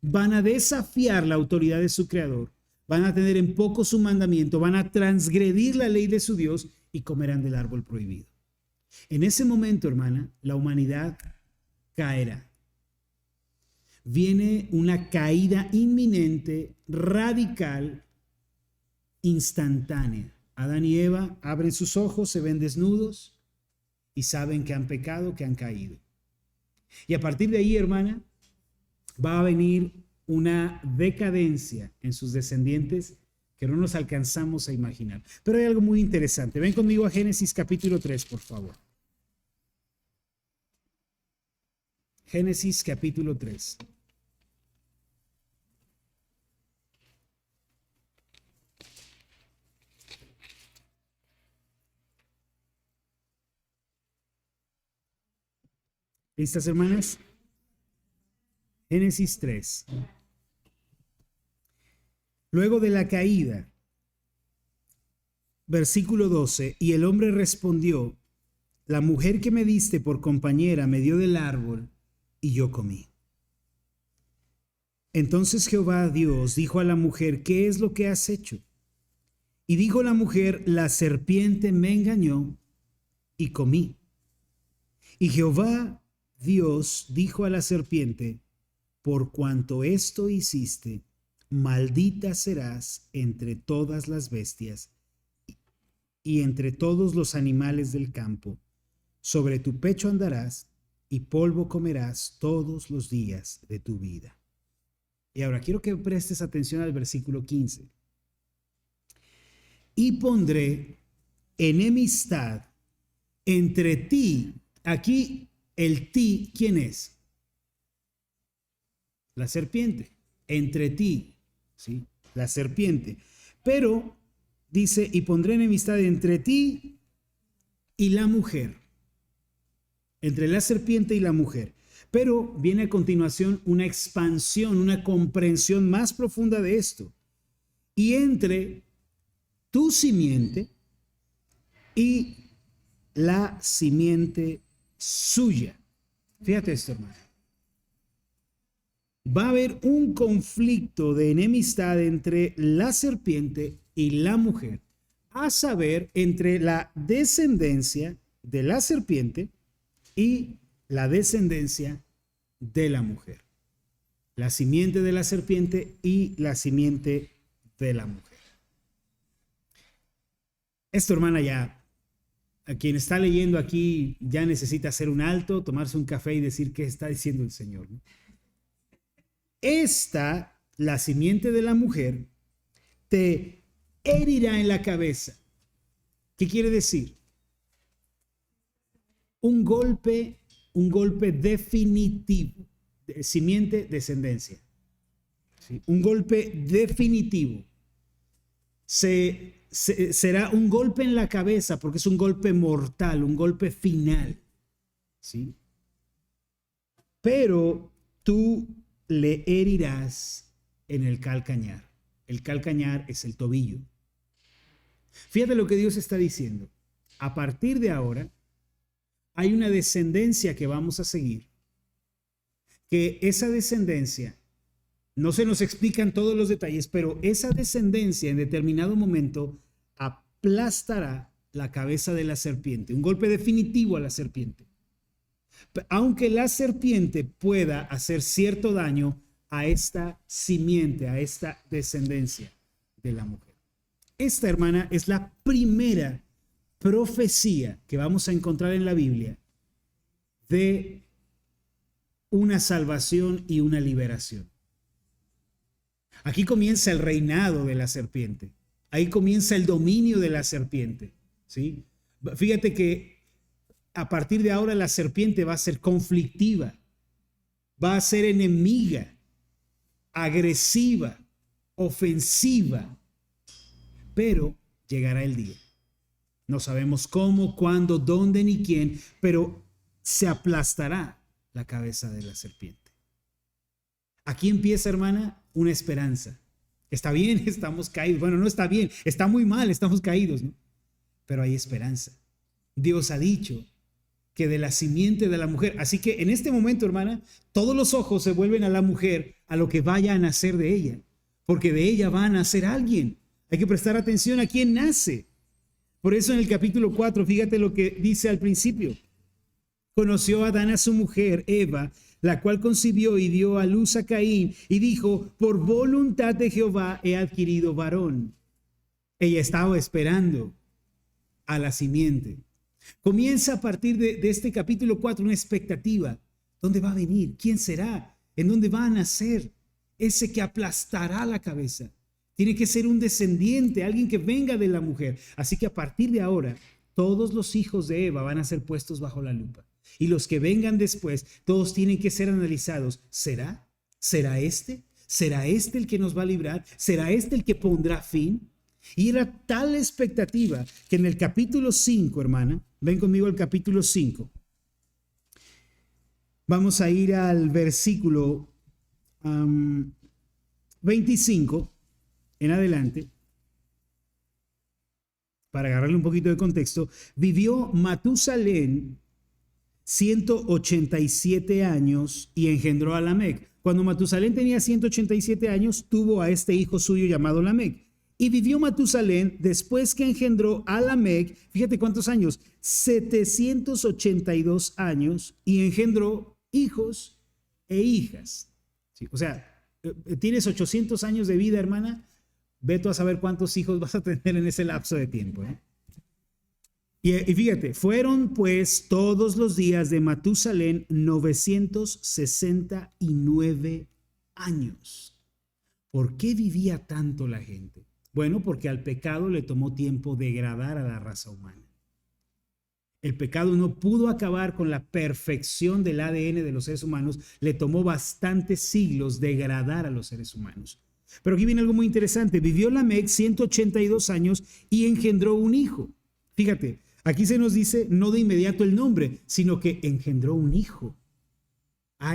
Van a desafiar la autoridad de su creador, van a tener en poco su mandamiento, van a transgredir la ley de su Dios y comerán del árbol prohibido. En ese momento, hermana, la humanidad caerá. Viene una caída inminente, radical, instantánea. Adán y Eva abren sus ojos, se ven desnudos y saben que han pecado, que han caído. Y a partir de ahí, hermana, va a venir una decadencia en sus descendientes que no nos alcanzamos a imaginar. Pero hay algo muy interesante. Ven conmigo a Génesis capítulo 3, por favor. Génesis capítulo 3. ¿Listas, hermanas? Génesis 3. Luego de la caída, versículo 12, y el hombre respondió, la mujer que me diste por compañera me dio del árbol y yo comí. Entonces Jehová Dios dijo a la mujer, ¿qué es lo que has hecho? Y dijo la mujer, la serpiente me engañó y comí. Y Jehová Dios dijo a la serpiente, por cuanto esto hiciste, maldita serás entre todas las bestias y entre todos los animales del campo. Sobre tu pecho andarás y polvo comerás todos los días de tu vida. Y ahora quiero que prestes atención al versículo 15. Y pondré enemistad entre ti. Aquí el ti, ¿quién es? La serpiente. Entre ti, ¿sí? La serpiente. Pero dice, y pondré enemistad entre ti y la mujer. Entre la serpiente y la mujer. Pero viene a continuación una expansión, una comprensión más profunda de esto. Y entre tu simiente y la simiente suya. Fíjate esto, hermano. Va a haber un conflicto de enemistad entre la serpiente y la mujer, a saber, entre la descendencia de la serpiente y la descendencia de la mujer. La simiente de la serpiente y la simiente de la mujer. Esto, hermana, ya, a quien está leyendo aquí, ya necesita hacer un alto, tomarse un café y decir qué está diciendo el Señor, ¿no? Esta, la simiente de la mujer, te herirá en la cabeza. ¿Qué quiere decir? Un golpe definitivo. Simiente, descendencia. ¿Sí? Un golpe definitivo. Será un golpe en la cabeza porque es un golpe mortal, un golpe final. ¿Sí? Pero tú le herirás en el calcañar. El calcañar es el tobillo. Fíjate lo que Dios está diciendo. A partir de ahora, hay una descendencia que vamos a seguir. Que esa descendencia, no se nos explican todos los detalles, pero esa descendencia en determinado momento aplastará la cabeza de la serpiente. Un golpe definitivo a la serpiente. Aunque la serpiente pueda hacer cierto daño a esta simiente, a esta descendencia de la mujer. Esta, hermana, es la primera profecía que vamos a encontrar en la Biblia de una salvación y una liberación. Aquí comienza el reinado de la serpiente. Ahí comienza el dominio de la serpiente, ¿sí? Fíjate que a partir de ahora la serpiente va a ser conflictiva, va a ser enemiga, agresiva, ofensiva, pero llegará el día. No sabemos cómo, cuándo, dónde ni quién, pero se aplastará la cabeza de la serpiente. Aquí empieza, hermana, una esperanza. Está bien, estamos caídos. Bueno, no está bien, está muy mal, estamos caídos, ¿no? Pero hay esperanza. Dios ha dicho que de la simiente de la mujer. Así que en este momento, hermana, todos los ojos se vuelven a la mujer, a lo que vaya a nacer de ella, porque de ella va a nacer alguien. Hay que prestar atención a quién nace. Por eso en el capítulo 4, fíjate lo que dice al principio. Conoció Adán a su mujer, Eva, la cual concibió y dio a luz a Caín, y dijo, por voluntad de Jehová he adquirido varón. Ella estaba esperando a la simiente. Comienza a partir de este capítulo 4 una expectativa. ¿Dónde va a venir? ¿Quién será? ¿En dónde va a nacer? Ese que aplastará la cabeza. Tiene que ser un descendiente, alguien que venga de la mujer. Así que a partir de ahora, todos los hijos de Eva van a ser puestos bajo la lupa. Y los que vengan después, todos tienen que ser analizados. ¿Será? ¿Será este? ¿Será este el que nos va a librar? ¿Será este el que pondrá fin? Y era tal expectativa que en el capítulo 5, hermana, ven conmigo al capítulo 5. Vamos a ir al versículo 25 en adelante. Para agarrarle un poquito de contexto, vivió Matusalén 187 años y engendró a Lamec. Cuando Matusalén tenía 187 años, tuvo a este hijo suyo llamado Lamec. Y vivió Matusalén después que engendró a Lamec, fíjate cuántos años, 782 años, y engendró hijos e hijas. ¿Sí? O sea, tienes 800 años de vida, hermana, ve tú a saber cuántos hijos vas a tener en ese lapso de tiempo, ¿eh? Y fíjate, fueron pues todos los días de Matusalén 969 años. ¿Por qué vivía tanto la gente? Bueno, porque al pecado le tomó tiempo degradar a la raza humana. El pecado no pudo acabar con la perfección del ADN de los seres humanos, le tomó bastantes siglos degradar a los seres humanos. Pero aquí viene algo muy interesante. Vivió Lamec 182 años y engendró un hijo. Fíjate, aquí se nos dice no de inmediato el nombre, sino que engendró un hijo.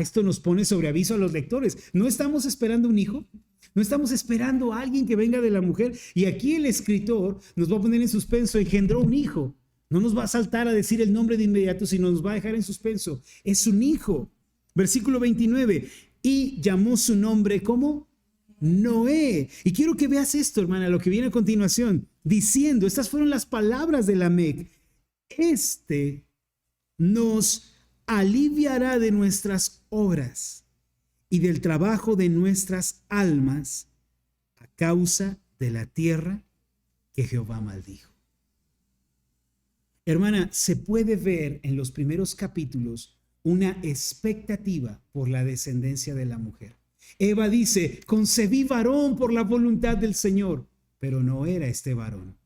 Esto nos pone sobre aviso a los lectores. ¿No estamos esperando un hijo? ¿No estamos esperando a alguien que venga de la mujer? Y aquí el escritor nos va a poner en suspenso, engendró un hijo. No nos va a saltar a decir el nombre de inmediato, sino nos va a dejar en suspenso. Es un hijo. Versículo 29. Y llamó su nombre, ¿cómo? Noé. Y quiero que veas esto, hermana, lo que viene a continuación. Diciendo, estas fueron las palabras de Lamec. Este nos aliviará de nuestras obras y del trabajo de nuestras almas a causa de la tierra que Jehová maldijo. Hermana, se puede ver en los primeros capítulos una expectativa por la descendencia de la mujer. Eva dice, concebí varón por la voluntad del Señor, pero no era este varón.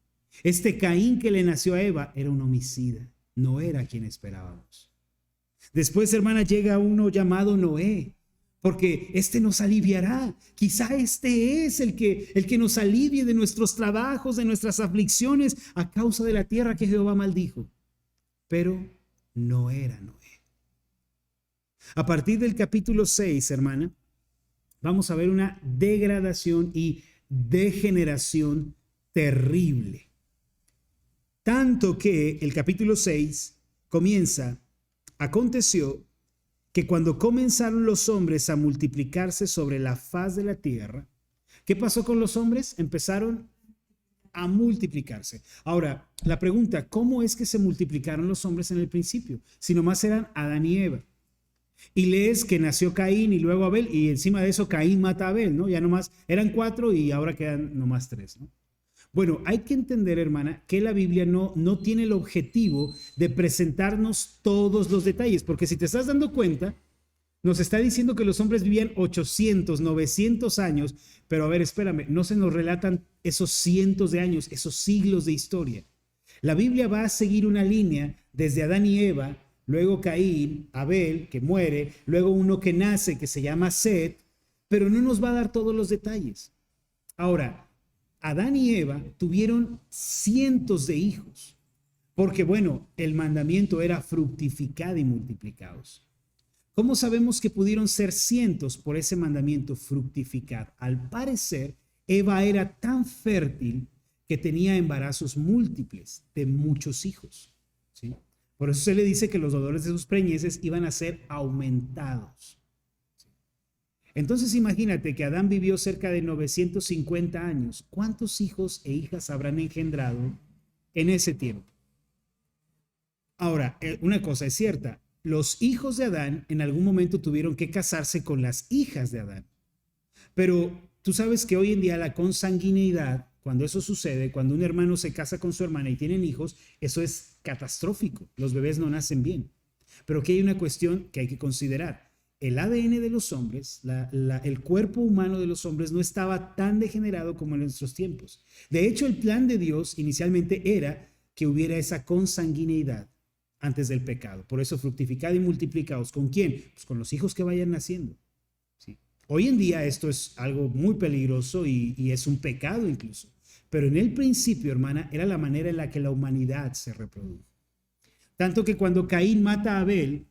Este Caín que le nació a Eva era un homicida, no era quien esperábamos. Después, hermana, llega uno llamado Noé, porque este nos aliviará. Quizá este es el que nos alivie de nuestros trabajos, de nuestras aflicciones a causa de la tierra que Jehová maldijo. Pero no era Noé. A partir del capítulo 6, hermana, vamos a ver una degradación y degeneración terrible. Tanto que el capítulo 6 comienza: aconteció que cuando comenzaron los hombres a multiplicarse sobre la faz de la tierra, ¿qué pasó con los hombres? Empezaron a multiplicarse. Ahora, la pregunta, ¿cómo es que se multiplicaron los hombres en el principio? Si nomás eran Adán y Eva. Y lees que nació Caín y luego Abel, y encima de eso Caín mata a Abel, ¿no? Ya nomás eran 4 y ahora quedan nomás 3, ¿no? Bueno, hay que entender, hermana, que la Biblia no tiene el objetivo de presentarnos todos los detalles, porque si te estás dando cuenta, Nos está diciendo que los hombres vivían 800, 900 años, pero a ver, espérame, no se nos relatan esos cientos de años, esos siglos de historia. La Biblia va a seguir una línea desde Adán y Eva, luego Caín, Abel, que muere, luego uno que nace, que se llama Set, pero no nos va a dar todos los detalles. Ahora, Adán y Eva tuvieron cientos de hijos, porque bueno, el mandamiento era fructificad y multiplicaos. ¿Cómo sabemos que pudieron ser cientos por ese mandamiento fructificar? Al parecer, Eva era tan fértil que tenía embarazos múltiples de muchos hijos, ¿sí? Por eso se le dice que los dolores de sus preñeces iban a ser aumentados. Entonces imagínate que Adán vivió cerca de 950 años. ¿Cuántos hijos e hijas habrán engendrado en ese tiempo? Ahora, una cosa es cierta. Los hijos de Adán en algún momento tuvieron que casarse con las hijas de Adán. Pero tú sabes que hoy en día la consanguineidad, cuando eso sucede, cuando un hermano se casa con su hermana y tienen hijos, eso es catastrófico. Los bebés no nacen bien. Pero aquí hay una cuestión que hay que considerar. El ADN de los hombres, el cuerpo humano de los hombres no estaba tan degenerado como en nuestros tiempos. De hecho, el plan de Dios inicialmente era que hubiera esa consanguineidad antes del pecado. Por eso fructificad y multiplicaos. ¿Con quién? Pues con los hijos que vayan naciendo. ¿Sí? Hoy en día esto es algo muy peligroso y es un pecado incluso. Pero en el principio, hermana, era la manera en la que la humanidad se reprodujo. Tanto que cuando Caín mata a Abel,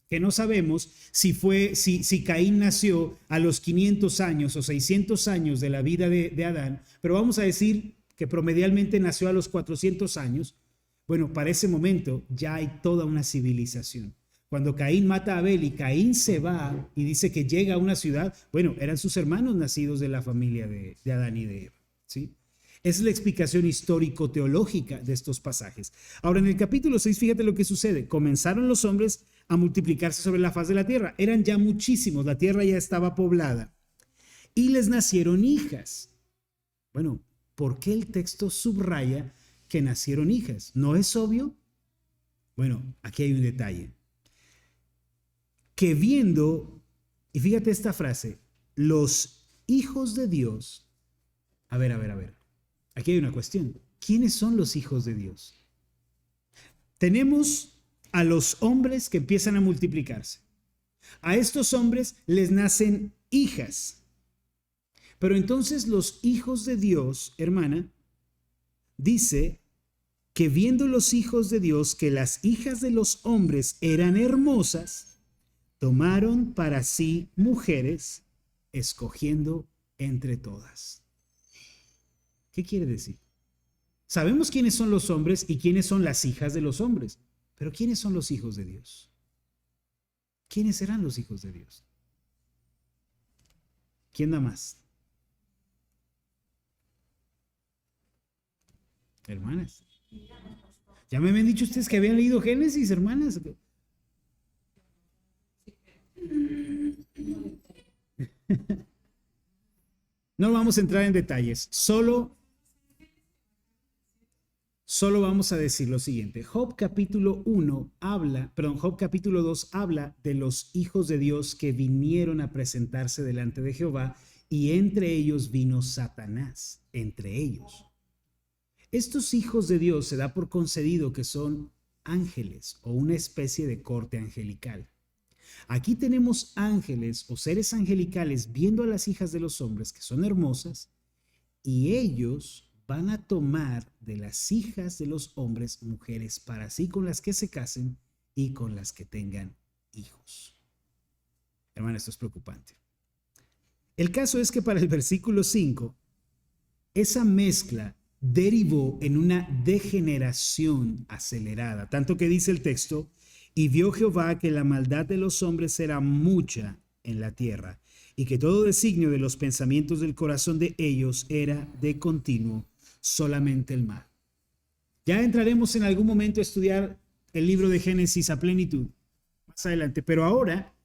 que no sabemos si Caín nació a los 500 años o 600 años de la vida de Adán, pero vamos a decir que promedialmente nació a los 400 años. Bueno, para ese momento ya hay toda una civilización. Cuando Caín mata a Abel y Caín se va y dice que llega a una ciudad, bueno, eran sus hermanos nacidos de la familia de Adán y de Eva, ¿sí? Esa es la explicación histórico-teológica de estos pasajes. Ahora, en el capítulo 6, fíjate lo que sucede. Comenzaron los hombres a multiplicarse sobre la faz de la tierra. Eran ya muchísimos, la tierra ya estaba poblada. Y les nacieron hijas. Bueno, ¿por qué el texto subraya que nacieron hijas? ¿No es obvio? Bueno, aquí hay un detalle. Que viendo, y fíjate esta frase, los hijos de Dios. A ver. Aquí hay una cuestión. ¿Quiénes son los hijos de Dios? Tenemos a los hombres que empiezan a multiplicarse. A estos hombres les nacen hijas. Pero entonces los hijos de Dios, hermana, dice que viendo los hijos de Dios que las hijas de los hombres eran hermosas, tomaron para sí mujeres, escogiendo entre todas. ¿Qué quiere decir? Sabemos quiénes son los hombres y quiénes son las hijas de los hombres, pero ¿quiénes son los hijos de Dios? ¿Quiénes serán los hijos de Dios? ¿Quién da más? Hermanas. Ya me habían dicho ustedes que habían leído Génesis, hermanas. No vamos a entrar en detalles, solo vamos a decir lo siguiente. Job capítulo 2 habla de los hijos de Dios que vinieron a presentarse delante de Jehová y entre ellos vino Satanás, entre ellos. Estos hijos de Dios se da por concedido que son ángeles o una especie de corte angelical. Aquí tenemos ángeles o seres angelicales viendo a las hijas de los hombres que son hermosas y ellos van a tomar de las hijas de los hombres mujeres para sí con las que se casen y con las que tengan hijos. Hermano, esto es preocupante. El caso es que para el versículo 5, esa mezcla derivó en una degeneración acelerada, tanto que dice el texto, y vio Jehová que la maldad de los hombres era mucha en la tierra, y que todo designio de los pensamientos del corazón de ellos era de continuo solamente el mal. Ya entraremos en algún momento a estudiar el libro de Génesis a plenitud, más adelante, pero ahora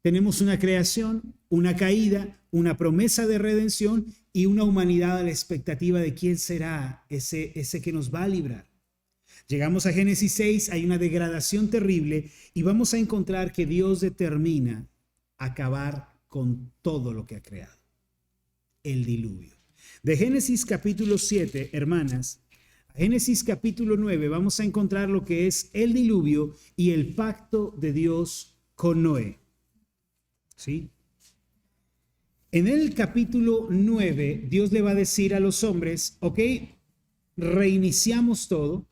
tenemos una creación, una caída, una promesa de redención y una humanidad a la expectativa de quién será ese que nos va a librar. Llegamos a Génesis 6, hay una degradación terrible y vamos a encontrar que Dios determina acabar con todo lo que ha creado. El diluvio. De Génesis capítulo 7, hermanas, a Génesis capítulo 9 vamos a encontrar lo que es el diluvio y el pacto de Dios con Noé. ¿Sí? En el capítulo 9, Dios le va a decir a los hombres, ok, reiniciamos todo,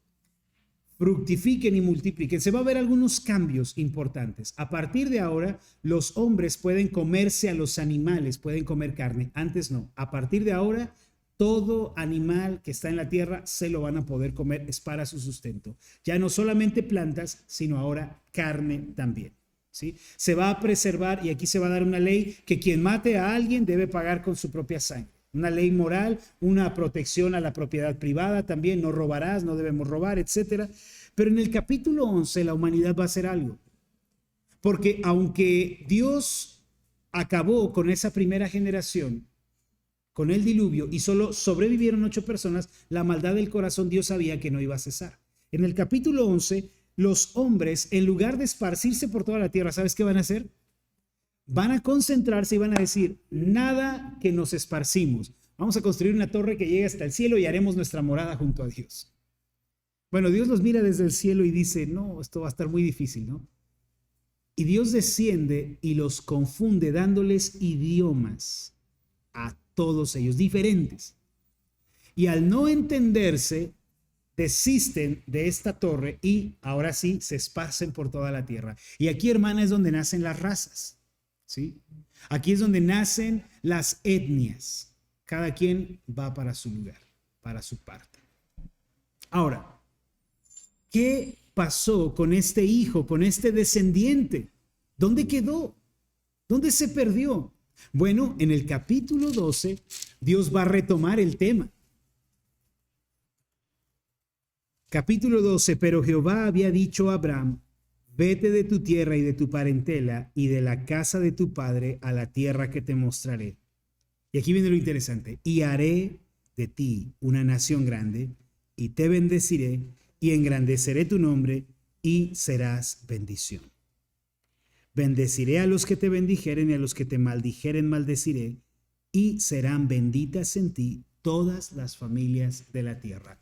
fructifiquen y multipliquen. Se va a ver algunos cambios importantes. A partir de ahora, los hombres pueden comerse a los animales, pueden comer carne. Antes no. A partir de ahora, todo animal que está en la tierra se lo van a poder comer, es para su sustento. Ya no solamente plantas, sino ahora carne también. ¿Sí? Se va a preservar y aquí se va a dar una ley que quien mate a alguien debe pagar con su propia sangre. Una ley moral, una protección a la propiedad privada también, no robarás, no debemos robar, etcétera. Pero en el capítulo 11 la humanidad va a hacer algo. Porque aunque Dios acabó con esa primera generación, con el diluvio, y solo sobrevivieron 8 personas, la maldad del corazón Dios sabía que no iba a cesar. En el capítulo 11, los hombres, en lugar de esparcirse por toda la tierra, ¿sabes qué van a hacer? Van a concentrarse y van a decir, nada que nos esparcimos. Vamos a construir una torre que llegue hasta el cielo y haremos nuestra morada junto a Dios. Bueno, Dios los mira desde el cielo y dice, no, esto va a estar muy difícil, ¿no? Y Dios desciende y los confunde dándoles idiomas a todos ellos, diferentes. Y al no entenderse, desisten de esta torre y ahora sí se esparcen por toda la tierra. Y aquí, hermana, es donde nacen las razas. ¿Sí? Aquí es donde nacen las etnias. Cada quien va para su lugar, para su parte. Ahora, ¿qué pasó con este hijo, con este descendiente? ¿Dónde quedó? ¿Dónde se perdió? Bueno, en el capítulo 12, Dios va a retomar el tema. Capítulo 12, pero Jehová había dicho a Abraham, vete de tu tierra y de tu parentela y de la casa de tu padre a la tierra que te mostraré. Y aquí viene lo interesante. Y haré de ti una nación grande y te bendeciré y engrandeceré tu nombre y serás bendición. Bendeciré a los que te bendijeren y a los que te maldijeren maldeciré y serán benditas en ti todas las familias de la tierra.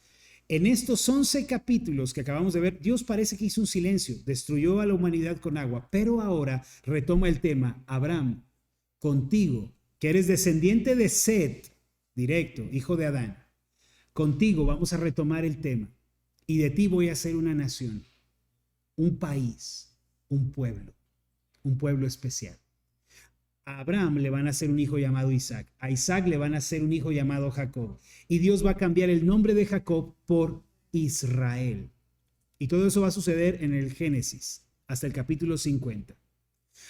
En estos 11 capítulos que acabamos de ver, Dios parece que hizo un silencio, destruyó a la humanidad con agua, pero ahora retoma el tema. Abraham, contigo, que eres descendiente de Set, directo, hijo de Adán, contigo vamos a retomar el tema y de ti voy a hacer una nación, un país, un pueblo especial. A Abraham le van a hacer un hijo llamado Isaac. A Isaac le van a hacer un hijo llamado Jacob. Y Dios va a cambiar el nombre de Jacob por Israel. Y todo eso va a suceder en el Génesis, hasta el capítulo 50.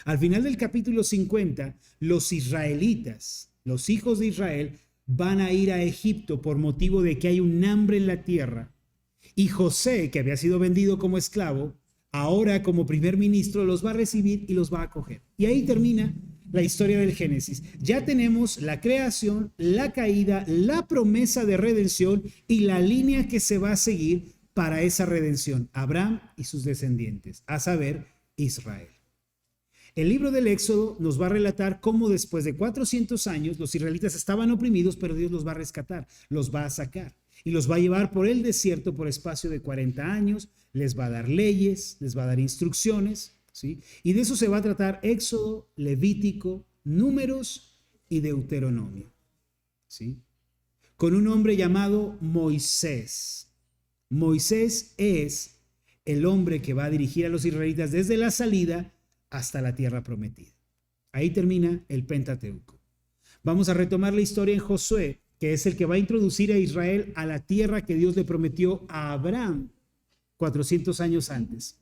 Al final del capítulo 50, los israelitas, los hijos de Israel, van a ir a Egipto por motivo de que hay un hambre en la tierra. Y José, que había sido vendido como esclavo, ahora como primer ministro los va a recibir y los va a acoger. Y ahí termina la historia del Génesis. Ya tenemos la creación, la caída, la promesa de redención y la línea que se va a seguir para esa redención. Abraham y sus descendientes, a saber, Israel. El libro del Éxodo nos va a relatar cómo después de 400 años los israelitas estaban oprimidos, pero Dios los va a rescatar, los va a sacar y los va a llevar por el desierto por espacio de 40 años, les va a dar leyes, les va a dar instrucciones. ¿Sí? Y de eso se va a tratar Éxodo, Levítico, Números y Deuteronomio. ¿Sí? Con un hombre llamado Moisés. Moisés es el hombre que va a dirigir a los israelitas desde la salida hasta la tierra prometida. Ahí termina el Pentateuco. Vamos a retomar la historia en Josué, que es el que va a introducir a Israel a la tierra que Dios le prometió a Abraham 400 años antes.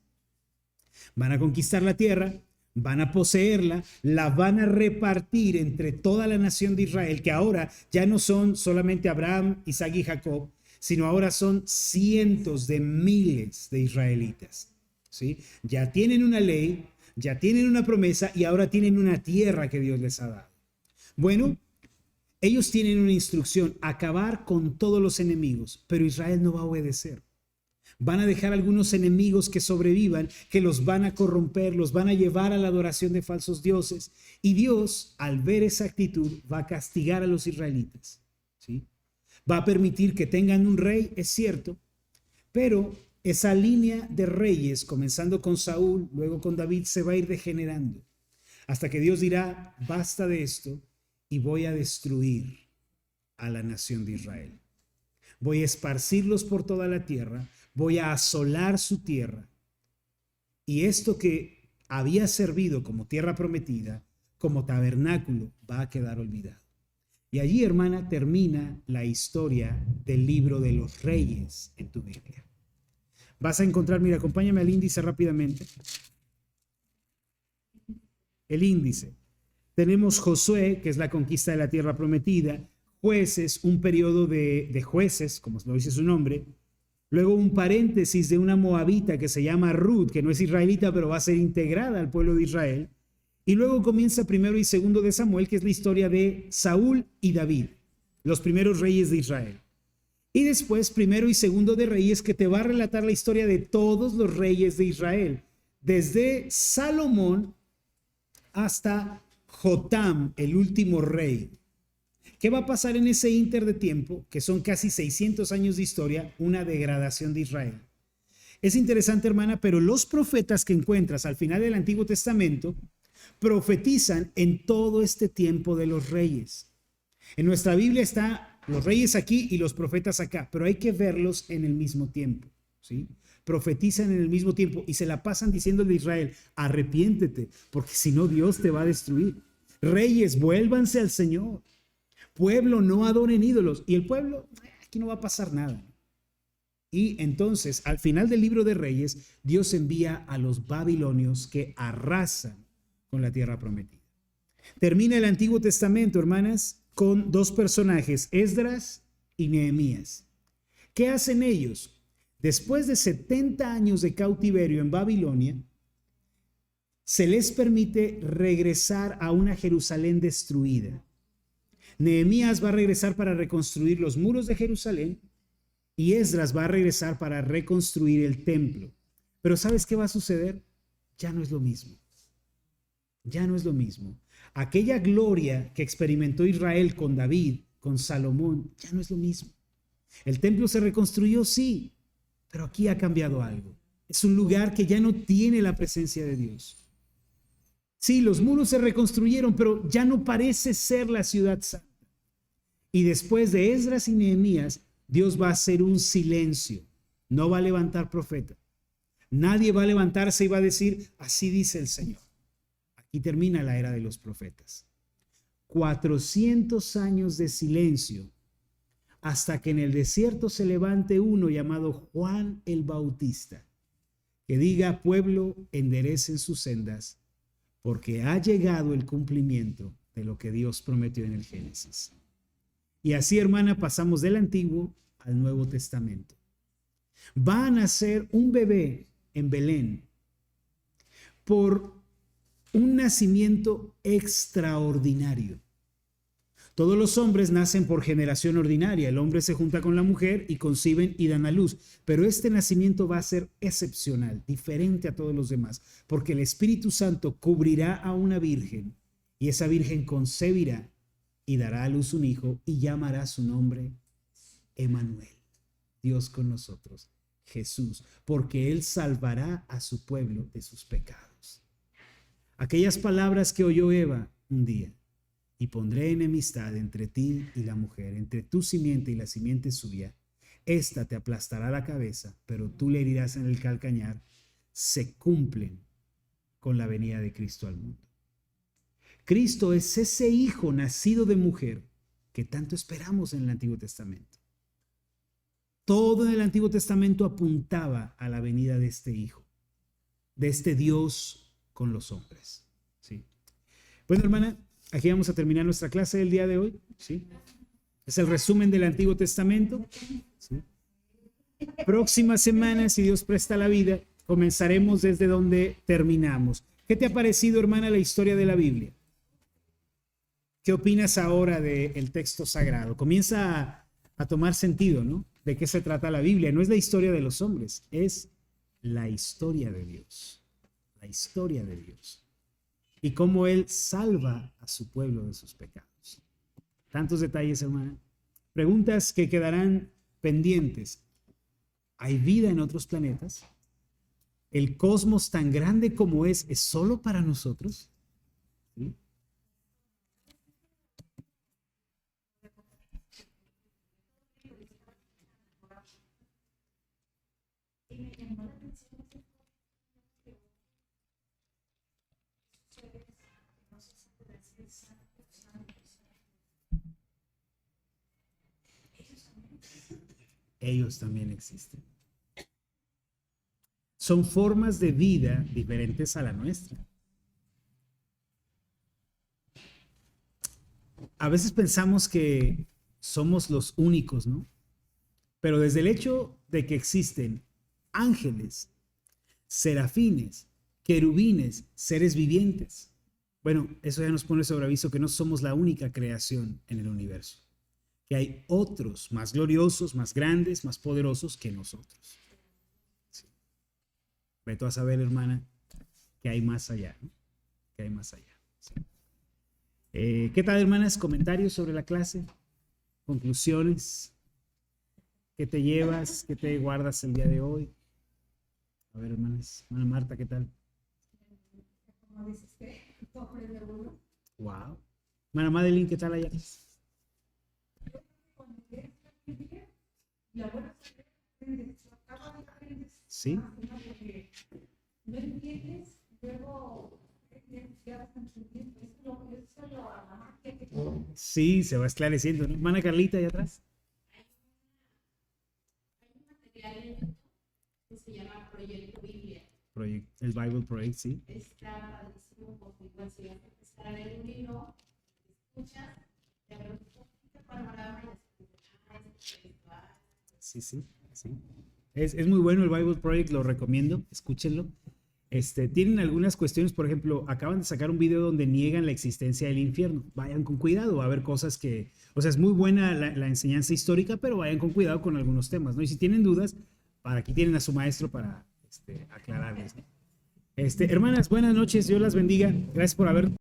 Van a conquistar la tierra, van a poseerla, la van a repartir entre toda la nación de Israel, que ahora ya no son solamente Abraham, Isaac y Jacob, sino ahora son cientos de miles de israelitas. ¿Sí? Ya tienen una ley, ya tienen una promesa y ahora tienen una tierra que Dios les ha dado. Bueno, ellos tienen una instrucción, acabar con todos los enemigos, pero Israel no va a obedecer. Van a dejar algunos enemigos que sobrevivan, que los van a corromper, los van a llevar a la adoración de falsos dioses. Y Dios, al ver esa actitud, va a castigar a los israelitas, ¿sí? Va a permitir que tengan un rey, es cierto, pero esa línea de reyes, comenzando con Saúl, luego con David, se va a ir degenerando, hasta que Dios dirá, basta de esto y voy a destruir a la nación de Israel. Voy a esparcirlos por toda la tierra, voy a asolar su tierra. Y esto que había servido como tierra prometida, como tabernáculo, va a quedar olvidado. Y allí, hermana, termina la historia del libro de los reyes en tu Biblia. Vas a encontrar, mira, acompáñame al índice rápidamente. El índice. Tenemos Josué, que es la conquista de la tierra prometida, Jueces, un periodo de jueces, como lo dice su nombre, luego un paréntesis de una moabita que se llama Ruth, que no es israelita, pero va a ser integrada al pueblo de Israel, y luego comienza primero y segundo de Samuel, que es la historia de Saúl y David, los primeros reyes de Israel. Y después primero y segundo de Reyes, que te va a relatar la historia de todos los reyes de Israel, desde Salomón hasta Jotam, el último rey. ¿Qué va a pasar en ese ínter de tiempo, que son casi 600 años de historia? Una degradación de Israel. Es interesante, hermana, pero los profetas que encuentras al final del Antiguo Testamento profetizan en todo este tiempo de los reyes. En nuestra Biblia está los reyes aquí y los profetas acá, pero hay que verlos en el mismo tiempo, ¿sí? Profetizan en el mismo tiempo y se la pasan diciéndole a Israel, arrepiéntete, porque si no Dios te va a destruir. Reyes, vuélvanse al Señor. Pueblo, no adoren ídolos. Y el pueblo, aquí no va a pasar nada. Y entonces, al final del libro de Reyes, Dios envía a los babilonios que arrasan con la tierra prometida. Termina el Antiguo Testamento, hermanas, con dos personajes, Esdras y Nehemías. ¿Qué hacen ellos? Después de 70 años de cautiverio en Babilonia, se les permite regresar a una Jerusalén destruida. Nehemías va a regresar para reconstruir los muros de Jerusalén y Esdras va a regresar para reconstruir el templo. Pero ¿sabes qué va a suceder? Ya no es lo mismo. Ya no es lo mismo. Aquella gloria que experimentó Israel con David, con Salomón, ya no es lo mismo. El templo se reconstruyó, sí, pero aquí ha cambiado algo. Es un lugar que ya no tiene la presencia de Dios. Sí, los muros se reconstruyeron, pero ya no parece ser la ciudad santa. Y después de Esdras y Nehemías, Dios va a hacer un silencio. No va a levantar profeta. Nadie va a levantarse y va a decir, así dice el Señor. Aquí termina la era de los profetas. 400 años de silencio hasta que en el desierto se levante uno llamado Juan el Bautista, que diga, pueblo, enderecen sus sendas, porque ha llegado el cumplimiento de lo que Dios prometió en el Génesis. Y así, hermana, pasamos del Antiguo al Nuevo Testamento. Va a nacer un bebé en Belén por un nacimiento extraordinario. Todos los hombres nacen por generación ordinaria. El hombre se junta con la mujer y conciben y dan a luz. Pero este nacimiento va a ser excepcional, diferente a todos los demás, porque el Espíritu Santo cubrirá a una virgen y esa virgen concebirá y dará a luz un hijo y llamará su nombre Emmanuel, Dios con nosotros, Jesús, porque Él salvará a su pueblo de sus pecados. Aquellas palabras que oyó Eva un día, y pondré enemistad entre ti y la mujer, entre tu simiente y la simiente suya, esta te aplastará la cabeza, pero tú le herirás en el calcañar, se cumplen con la venida de Cristo al mundo. Cristo es ese hijo nacido de mujer que tanto esperamos en el Antiguo Testamento. Todo en el Antiguo Testamento apuntaba a la venida de este hijo, de este Dios con los hombres. ¿Sí? Bueno, hermana, aquí vamos a terminar nuestra clase del día de hoy. ¿Sí? Es el resumen del Antiguo Testamento. ¿Sí? Próxima semana, si Dios presta la vida, comenzaremos desde donde terminamos. ¿Qué te ha parecido, hermana, la historia de la Biblia? ¿Qué opinas ahora del texto sagrado? Comienza a tomar sentido, ¿no? de qué se trata la Biblia. No es la historia de los hombres, es la historia de Dios. La historia de Dios. Y cómo Él salva a su pueblo de sus pecados. Tantos detalles, hermana. Preguntas que quedarán pendientes. ¿Hay vida en otros planetas? ¿El cosmos tan grande como es solo para nosotros? ¿Sí? Ellos también existen. Son formas de vida diferentes a la nuestra. A veces pensamos que somos los únicos, ¿no? Pero desde el hecho de que existen ángeles, serafines, querubines, seres vivientes, bueno, eso ya nos pone sobre aviso que no somos la única creación en el universo, que hay otros más gloriosos, más grandes, más poderosos que nosotros. Sí. Vete a saber, hermana, que hay más allá, ¿no? Que hay más allá. Sí. ¿Qué tal, hermanas? ¿Comentarios sobre la clase? ¿Conclusiones? ¿Qué te llevas? ¿Qué te guardas el día de hoy? A ver, hermanas. Hermana Marta, ¿qué tal? Como dices que todo aprende uno. Wow. Hermana Madeline, ¿qué tal allá? Cuando lees la Biblia, la buena suerte aprendes, cada vez aprendes Sí. más, ¿no? Porque no entiendes, luego ya vas entendiendo. Eso es la magia que tiene. Sí, se va esclareciendo, ¿no? Hermana Carlita, allá atrás. Hay un material en YouTube que se llama Proyecto Biblia. El Bible Project, sí. Está padrísimo porque igual si vas a empezar a leer un libro, escuchas, te abre un poquito el panorama y después, Sí, sí, sí. Es muy bueno el Bible Project, lo recomiendo, escúchenlo. Tienen algunas cuestiones, por ejemplo, acaban de sacar un video donde niegan la existencia del infierno. Vayan con cuidado, va a haber cosas que, o sea, es muy buena la enseñanza histórica, pero vayan con cuidado con algunos temas, ¿no? Y si tienen dudas, para aquí tienen a su maestro para aclararles, ¿no? Hermanas, buenas noches, Dios las bendiga. Gracias por haber